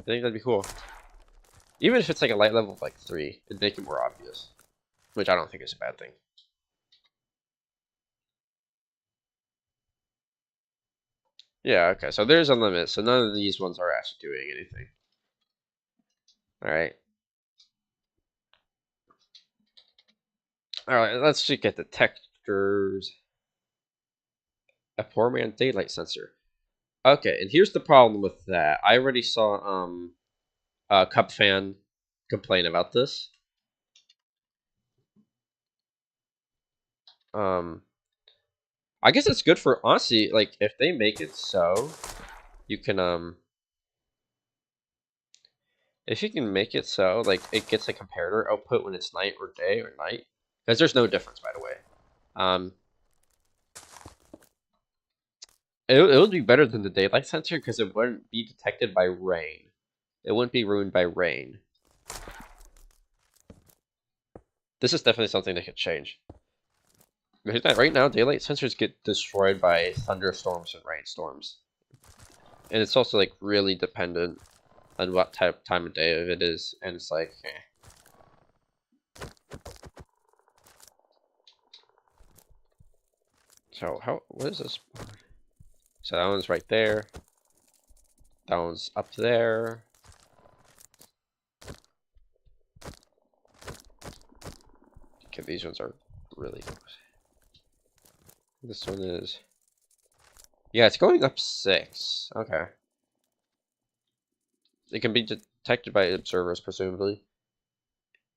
I think that'd be cool. Even if it's like a light level of like 3, it'd make it more obvious. Which I don't think is a bad thing. Yeah, okay, so there's a limit, so none of these ones are actually doing anything. Alright. Alright, let's just get the textures. A poor man's daylight sensor. Okay, and here's the problem with that. I already saw a Cup fan complain about this. I guess it's good for, honestly, like, if they make it so you can, if you can make it so, like, it gets a comparator output when it's night or day or night, because there's no difference, by the way. It would be better than the daylight sensor because it wouldn't be detected by rain. It wouldn't be ruined by rain. This is definitely something that could change. Right now, daylight sensors get destroyed by thunderstorms and rainstorms. And it's also, like, really dependent on what time of day it is. And it's like, So, what is this? So that one's right there. That one's up there. Okay, these ones are really close. This one is... Yeah, it's going up 6. Okay. It can be detected by observers, presumably.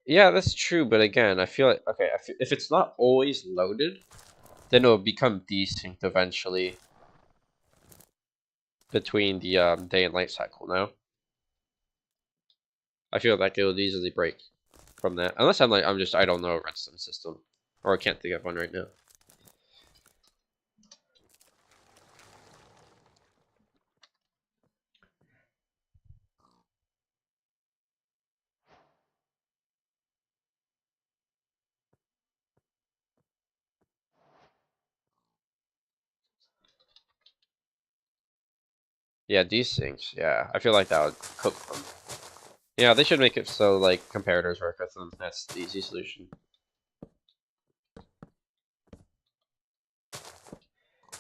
Yeah, that's true, but again, I feel like... Okay, if it's not always loaded, then it'll become desynced eventually between the day and night cycle, no? I feel like it would easily break from that. Unless I don't know a redstone system. Or I can't think of one right now. Yeah, desyncs. Yeah, I feel like that would cook them. Yeah, they should make it so, like, comparators work with them. That's the easy solution.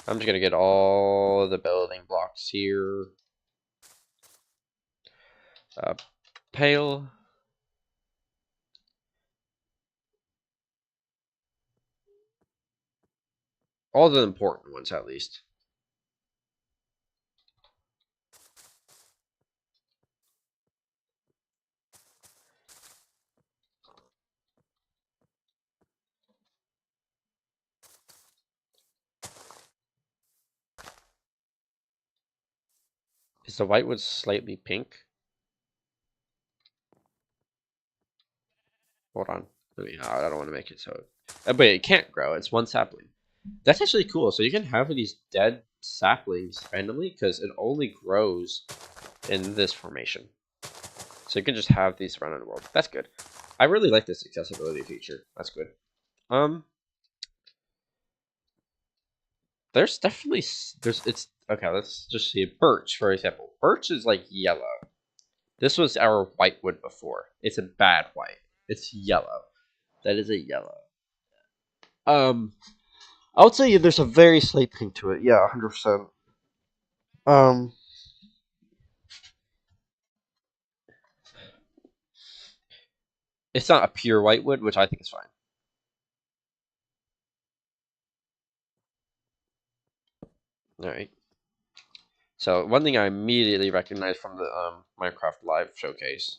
I'm just gonna get all the building blocks here. Pale. All the important ones, at least. Is the whitewood slightly pink? Hold on. I don't want to make it so... But it can't grow. It's one sapling. That's actually cool. So you can have these dead saplings randomly because it only grows in this formation. So you can just have these around in the world. That's good. I really like this accessibility feature. That's good. There's definitely... Okay, let's just see. Birch, for example. Birch is like yellow. This was our whitewood before. It's a bad white. It's yellow. That is a yellow. I would say there's a very slight pink to it. Yeah, 100%. It's not a pure white wood, which I think is fine. All right. So one thing I immediately recognized from the Minecraft Live showcase.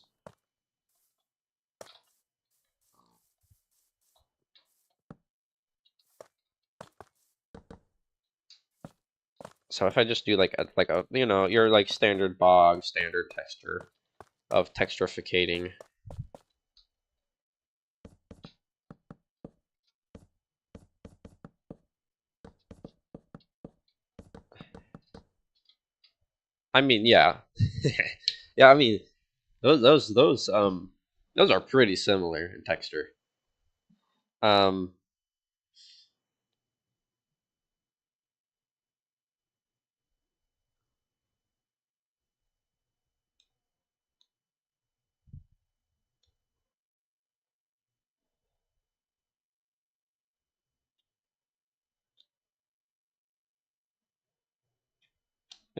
So if I just do like a you know your like standard bog standard texture of texturificating. I mean, yeah, yeah. I mean, those are pretty similar in texture. Um,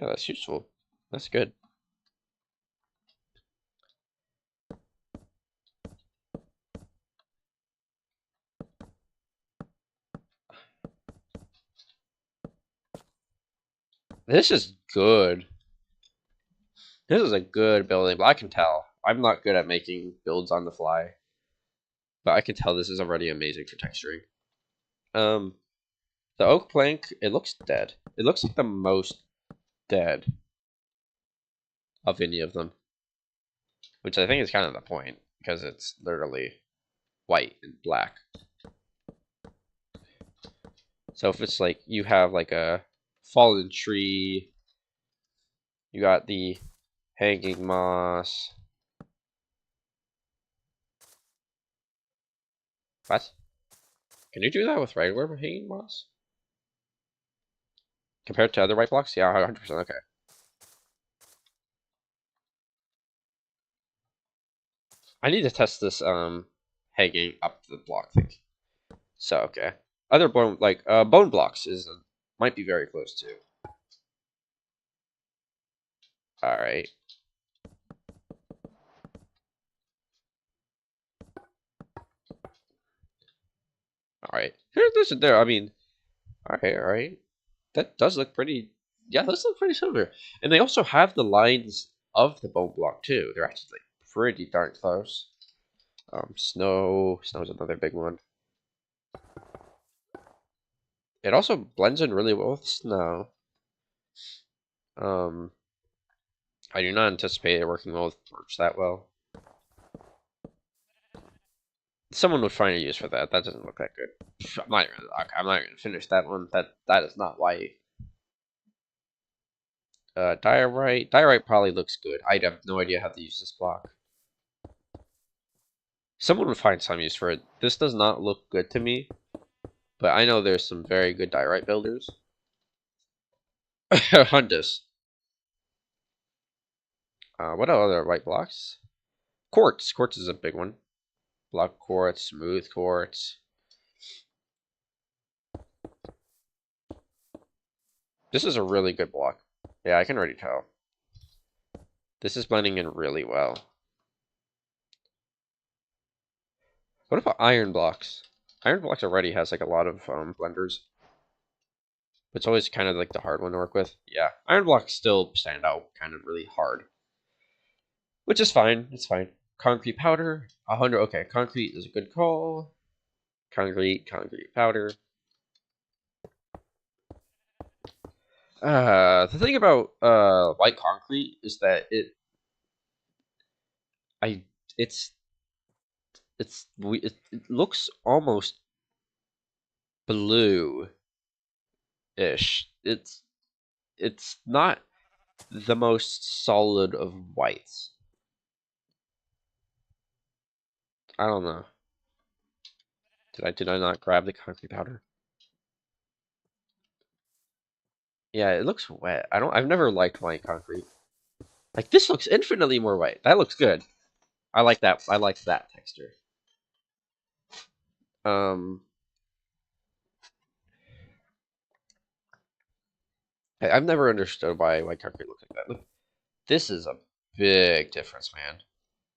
yeah, that's useful. That's good. This is good. This is a good building, but I can tell. I'm not good at making builds on the fly, but I can tell this is already amazing for texturing. Um, the oak plank, it looks dead. It looks like the most dead of any of them, which I think is kind of the point because it's literally white and black. So if it's like you have like a fallen tree, you got the hanging moss. What? Can you do that with regular hanging moss? Compared to other white blocks? Yeah, 100%. Okay. I need to test this hanging up the block thing. So okay. Other bone like bone blocks is might be very close to. All right. All right. There's there. I mean, all right, all right. That does look pretty. Yeah, those look pretty similar. And they also have the lines of the bone block too. They're actually like, pretty darn close. Snow. Snow's another big one. It also blends in really well with snow. Um, I do not anticipate it working well with birch that well. Someone would find a use for that. That doesn't look that good. I'm not gonna finish that one. That is not white. Diorite. Diorite probably looks good. I have no idea how to use this block. Someone would find some use for it. This does not look good to me, but I know there's some very good diorite builders. Hundus. What are other white blocks? Quartz. Quartz is a big one. Block quartz, smooth quartz. This is a really good block. Yeah, I can already tell. This is blending in really well. What about iron blocks? Iron blocks already has like a lot of blenders. It's always kind of like the hard one to work with. Yeah, iron blocks still stand out kind of really hard. Which is fine. It's fine. Concrete powder. 100. Okay, concrete is a good call. Concrete powder. The thing about white concrete is that I it's it looks almost blue-ish. It's not the most solid of whites. I don't know. Did I not grab the concrete powder? Yeah, it looks wet. I've never liked white concrete. Like this looks infinitely more white. That looks good. I like that. I like that texture. Um, I've never understood why white concrete looks like that. Look, this is a big difference, man.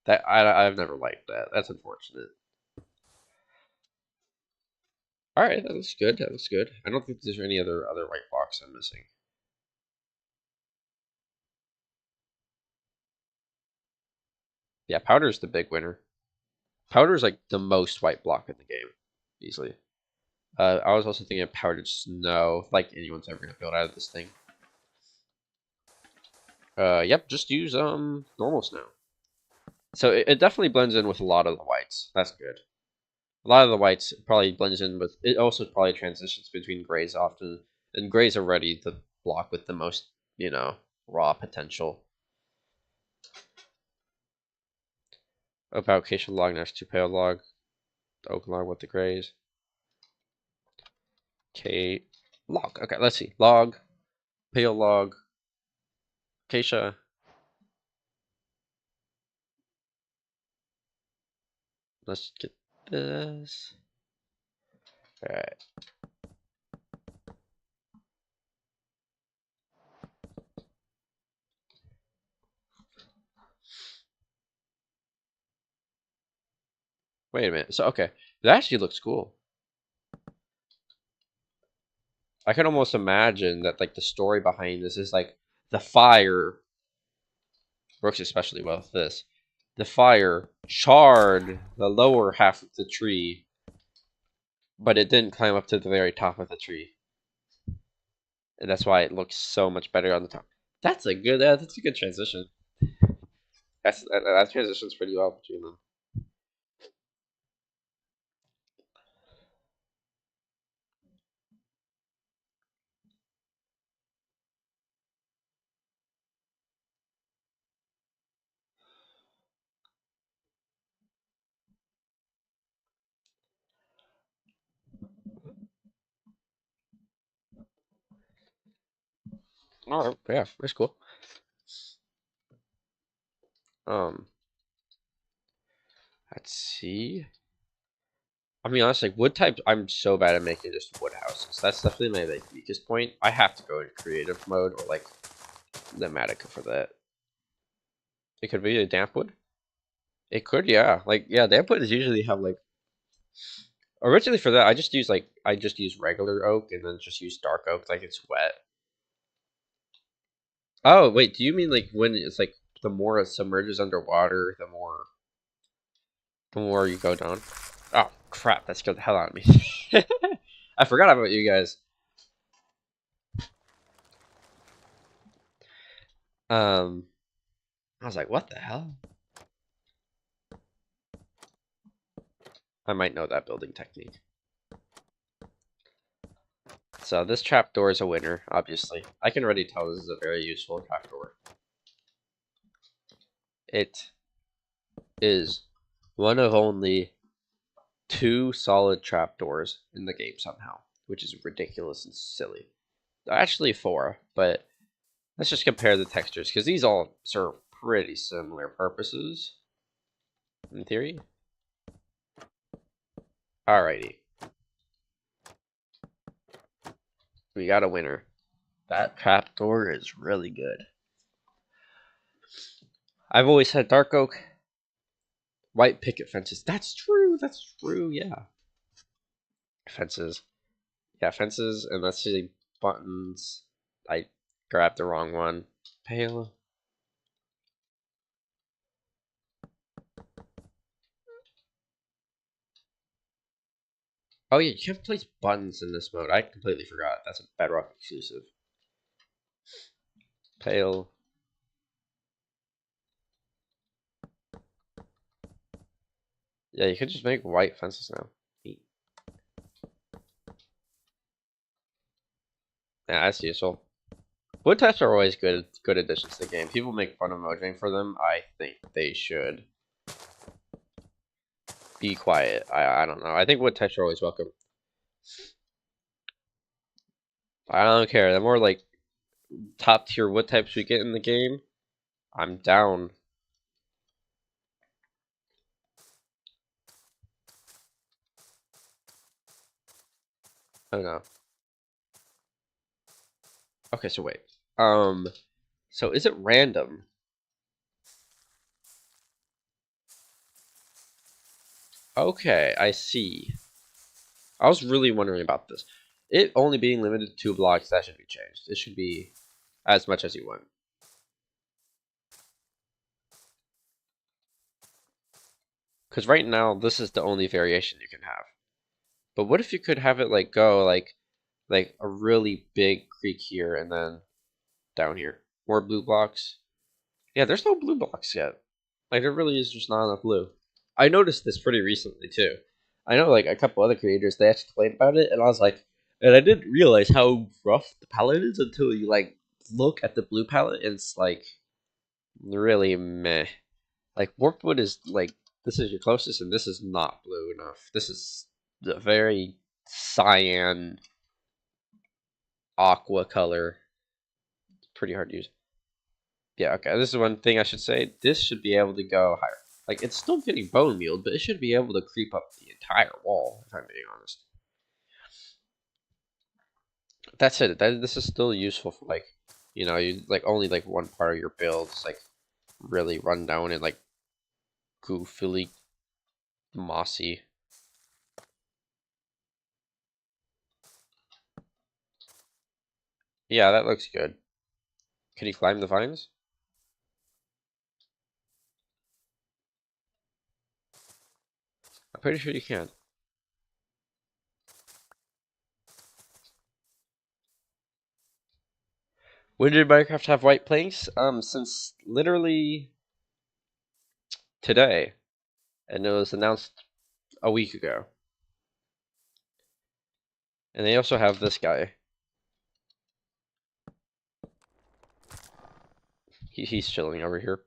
That I've never liked that. That's unfortunate. All right, that looks good. That looks good. I don't think there's any other white blocks I'm missing. Yeah, powder's the big winner. Powder's like the most white block in the game, easily. I was also thinking of powdered snow, like anyone's ever gonna build out of this thing. Yep, just use normal snow. So it definitely blends in with a lot of the whites. That's good. A lot of the whites probably blends in with. It also probably transitions between grays often, and grays are already the block with the most, raw potential. About Acacia log next to pale log, oak log with the grays. K log. Okay, let's see. Log, pale log, acacia. Let's get this. All right. Wait a minute. So okay, that actually looks cool. I can almost imagine that like the story behind this is like the fire works especially well with this. The fire charred the lower half of the tree, but it didn't climb up to the very top of the tree, and that's why it looks so much better on the top. That's a good transition. That transitions pretty well between them. All right, yeah, that's cool. Um, let's see. I mean, honestly, like, wood types, I'm so bad at making just wood houses. That's definitely my like weakest point. I have to go in creative mode or like the Matica for that. It could be a damp wood. It could, yeah. Like, yeah, damp wood is usually have like originally for that. I just use regular oak and then just use dark oak like it's wet. Oh wait, do you mean like when it's like the more it submerges underwater, the more you go down? Oh crap, that scared the hell out of me. I forgot about you guys. Um, I was like, what the hell? I might know that building technique. So this trapdoor is a winner, obviously. I can already tell this is a very useful trapdoor. It is one of only two solid trapdoors in the game somehow, which is ridiculous and silly. Actually four, but let's just compare the textures, because these all serve pretty similar purposes, in theory. Alrighty. We got a winner. That trapdoor is really good. I've always had dark oak, white picket fences. That's true, yeah. Fences. Yeah, fences, and let's see buttons. I grabbed the wrong one. Pale. Oh yeah, you can't place buttons in this mode. I completely forgot. That's a Bedrock exclusive. Pale. Yeah, you could just make white fences now. Neat. Yeah, that's useful. Wood types are always good additions to the game. People make fun of Mojang for them. I think they should be quiet. I don't know. I think wood types are always welcome. I don't care. The more like top tier wood types we get in the game, I'm down. Oh no. Okay, so wait. So is it random? Okay, I see. I was really wondering about this. It only being limited to 2 blocks, that should be changed. It should be as much as you want. Because right now, this is the only variation you can have. But what if you could have it like go like a really big creek here and then down here? More blue blocks. Yeah, there's no blue blocks yet. Like there really is just not enough blue. I noticed this pretty recently too. I know like a couple other creators they actually played about it, and I was like, and I didn't realize how rough the palette is until you like look at the blue palette, and it's like really meh. Like Warpwood is like this is your closest, and this is not blue enough. This is a very cyan aqua color. It's pretty hard to use. Yeah, okay. This is one thing I should say. This should be able to go higher. Like it's still getting bone mealed, but it should be able to creep up the entire wall. If I'm being honest. That's it. This is still useful for like, you like only like one part of your build is like really run down and like goofily mossy. Yeah, that looks good. Can you climb the vines? I'm pretty sure you can. When did Minecraft have white planks? Since literally today, and it was announced a week ago. And they also have this guy. He's chilling over here.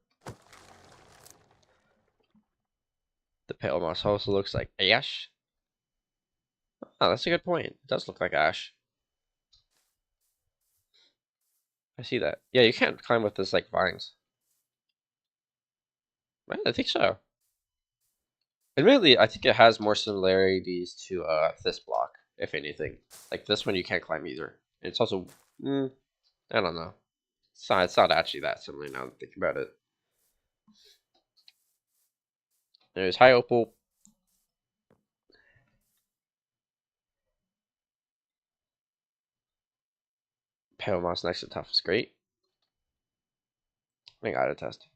The pale moss also looks like ash. Oh, that's a good point. It does look like ash. I see that. Yeah, you can't climb with this like vines. Right, I think so. Admittedly, I think it has more similarities to this block, if anything. Like this one, you can't climb either. It's also, I don't know. It's not actually that similar now that I think about it. There's high opal. Pale moss next to tough is great. I got a test.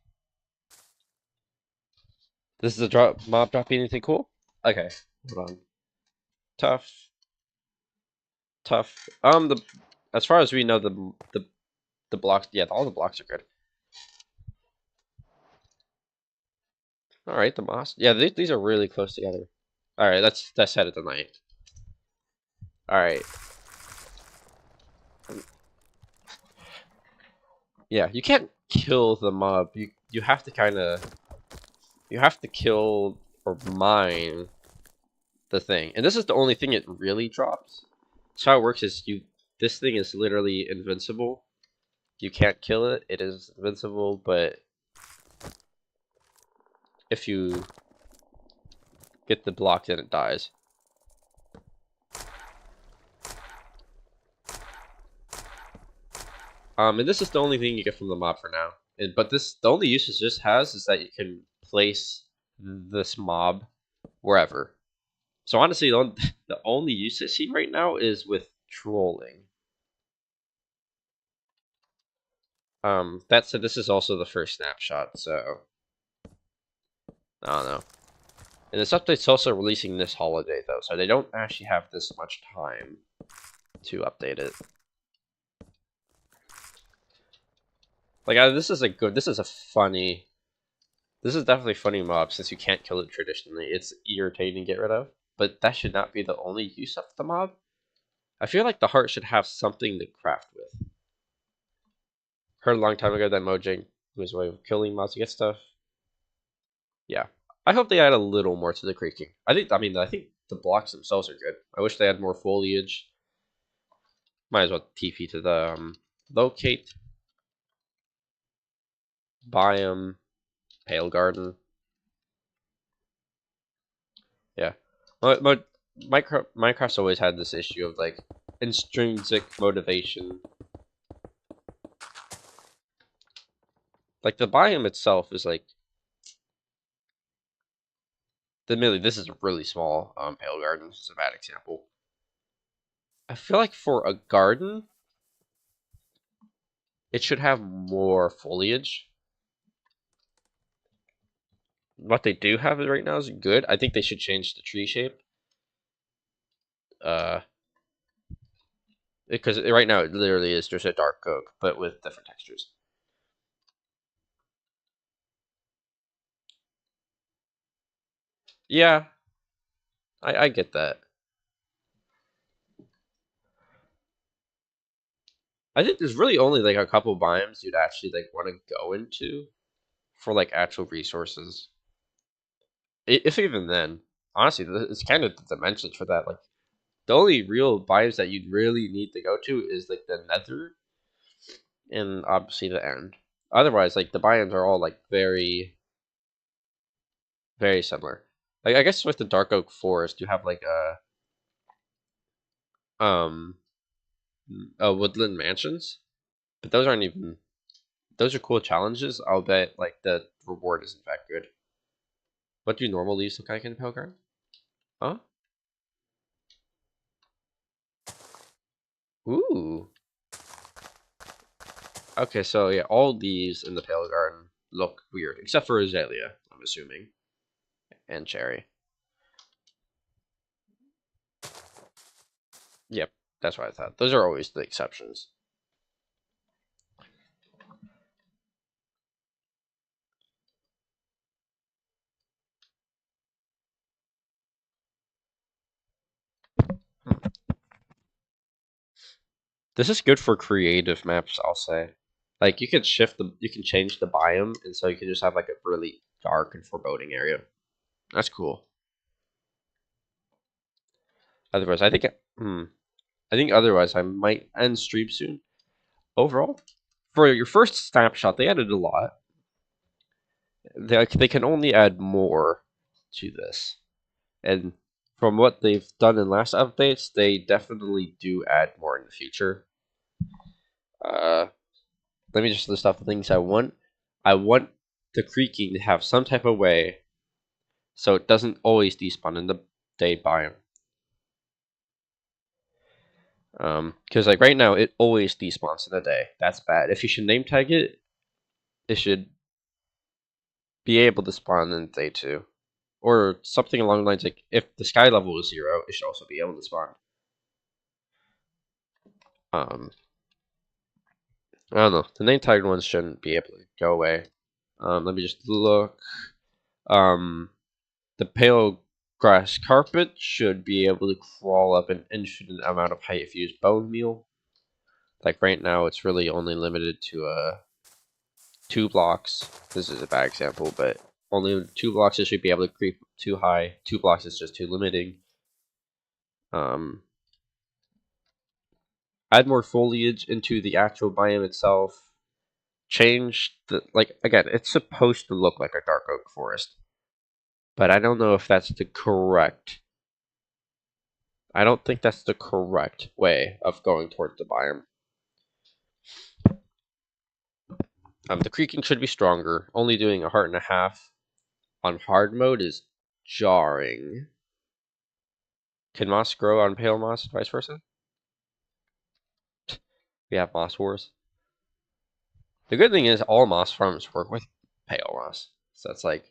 This is a mob dropping anything cool? Okay, hold on. Tough, tough. The as far as we know, the blocks. Yeah, all the blocks are good. All right, the moss. Yeah, these are really close together. All right, let's set it tonight. All right. Yeah, you can't kill the mob. You have to kind of you have to kill or mine the thing, and this is the only thing it really drops. So how it works is this thing is literally invincible. You can't kill it. It is invincible, but if you get the block, then it dies. And this is the only thing you get from the mob for now. But the only use it just has is that you can place this mob wherever. So honestly, the only use I see right now is with trolling. That said, this is also the first snapshot, so I don't know. And this update's also releasing this holiday though, so they don't actually have this much time to update it. Like this is this is definitely a funny mob since you can't kill it traditionally. It's irritating to get rid of, but that should not be the only use of the mob. I feel like the heart should have something to craft with. Heard a long time ago that Mojang was a way of killing mobs to get stuff. Yeah. I hope they add a little more to the creaking. I think the blocks themselves are good. I wish they had more foliage. Might as well TP to the locate biome pale garden. Yeah. Minecraft's always had this issue of like intrinsic motivation. Like the biome itself is like Admittedly, this is a really small pale garden. This is a bad example. I feel like for a garden, it should have more foliage. What they do have right now is good. I think they should change the tree shape. Because right now it literally is just a dark oak, but with different textures. Yeah, I get that. I think there's really only like a couple biomes you'd actually like want to go into for like actual resources. If even then, honestly, it's kind of the dimensions for that. Like the only real biomes that you'd really need to go to is like the Nether and obviously the End. Otherwise, like the biomes are all like very, very similar. Like I guess with the Dark Oak Forest, you have like um woodland mansions, but those aren't even. Those are cool challenges. I'll bet like the reward isn't that good. What do normal leaves look like in Pilgrim? Huh? Ooh. Okay, so yeah, all these in the Pale Garden look weird, except for Azalea, I'm assuming, and Cherry. Yep, that's what I thought. Those are always the exceptions. This is good for creative maps, I'll say. Like you can change the biome, and so you can just have like a really dark and foreboding area. That's cool. Otherwise, I think otherwise I might end stream soon. Overall, for your first snapshot, they added a lot. They can only add more to this, and from what they've done in last updates, they definitely do add more in the future. Uh, Let me just list off the things I want. I want the creaking to have some type of way so it doesn't always despawn in the day biome. Because like right now, it always despawns in the day. That's bad. If you should name tag it, it should be able to spawn in day 2. Or something along the lines like if the sky level is 0, it should also be able to spawn. Um, I don't know. The name tagged ones shouldn't be able to go away. Let me just look. The pale grass carpet should be able to crawl up an infinite amount of height if you use bone meal. Like right now, it's really only limited to 2 blocks. This is a bad example, but only 2 blocks it should be able to creep too high. 2 blocks is just too limiting. Um, add more foliage into the actual biome itself. Change the like again, it's supposed to look like a dark oak forest, but I don't know if that's the correct. I don't think that's the correct way of going towards the biome. The creaking should be stronger. Only doing a heart and a half on hard mode is jarring. Can moss grow on pale moss, vice versa? We have moss wars. The good thing is all moss farms work with pale moss, so it's like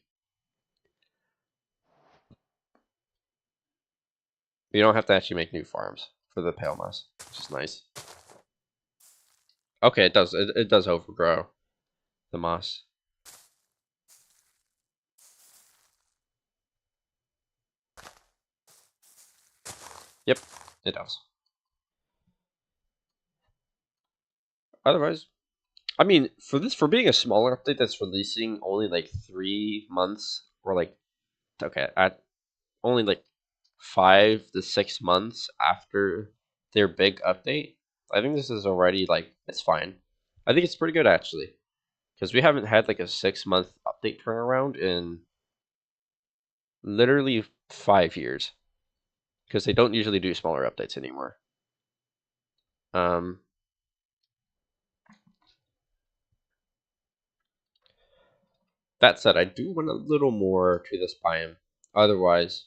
you don't have to actually make new farms for the pale moss, which is nice. Okay, it does. It does overgrow the moss. Yep, it does. Otherwise, I mean, for being a smaller update that's releasing only like 3 months or like okay at only like 5 to 6 months after their big update, I think this is already like it's fine. I think it's pretty good actually because we haven't had like a 6 month update turnaround in literally 5 years because they don't usually do smaller updates anymore. Um, that said, I do want a little more to this biome. Otherwise,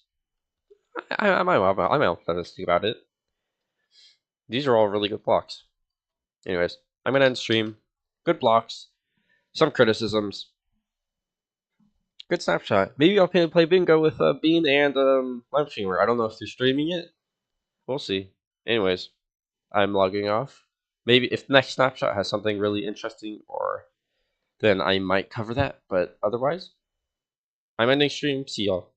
I'm optimistic about it. These are all really good blocks. Anyways, I'm gonna end stream. Good blocks, some criticisms, good snapshot. Maybe I'll play bingo with Bean and Lime Streamer. I don't know if they're streaming it. We'll see. Anyways, I'm logging off. Maybe if the next snapshot has something really interesting, or then I might cover that. But otherwise, I'm ending stream. See y'all.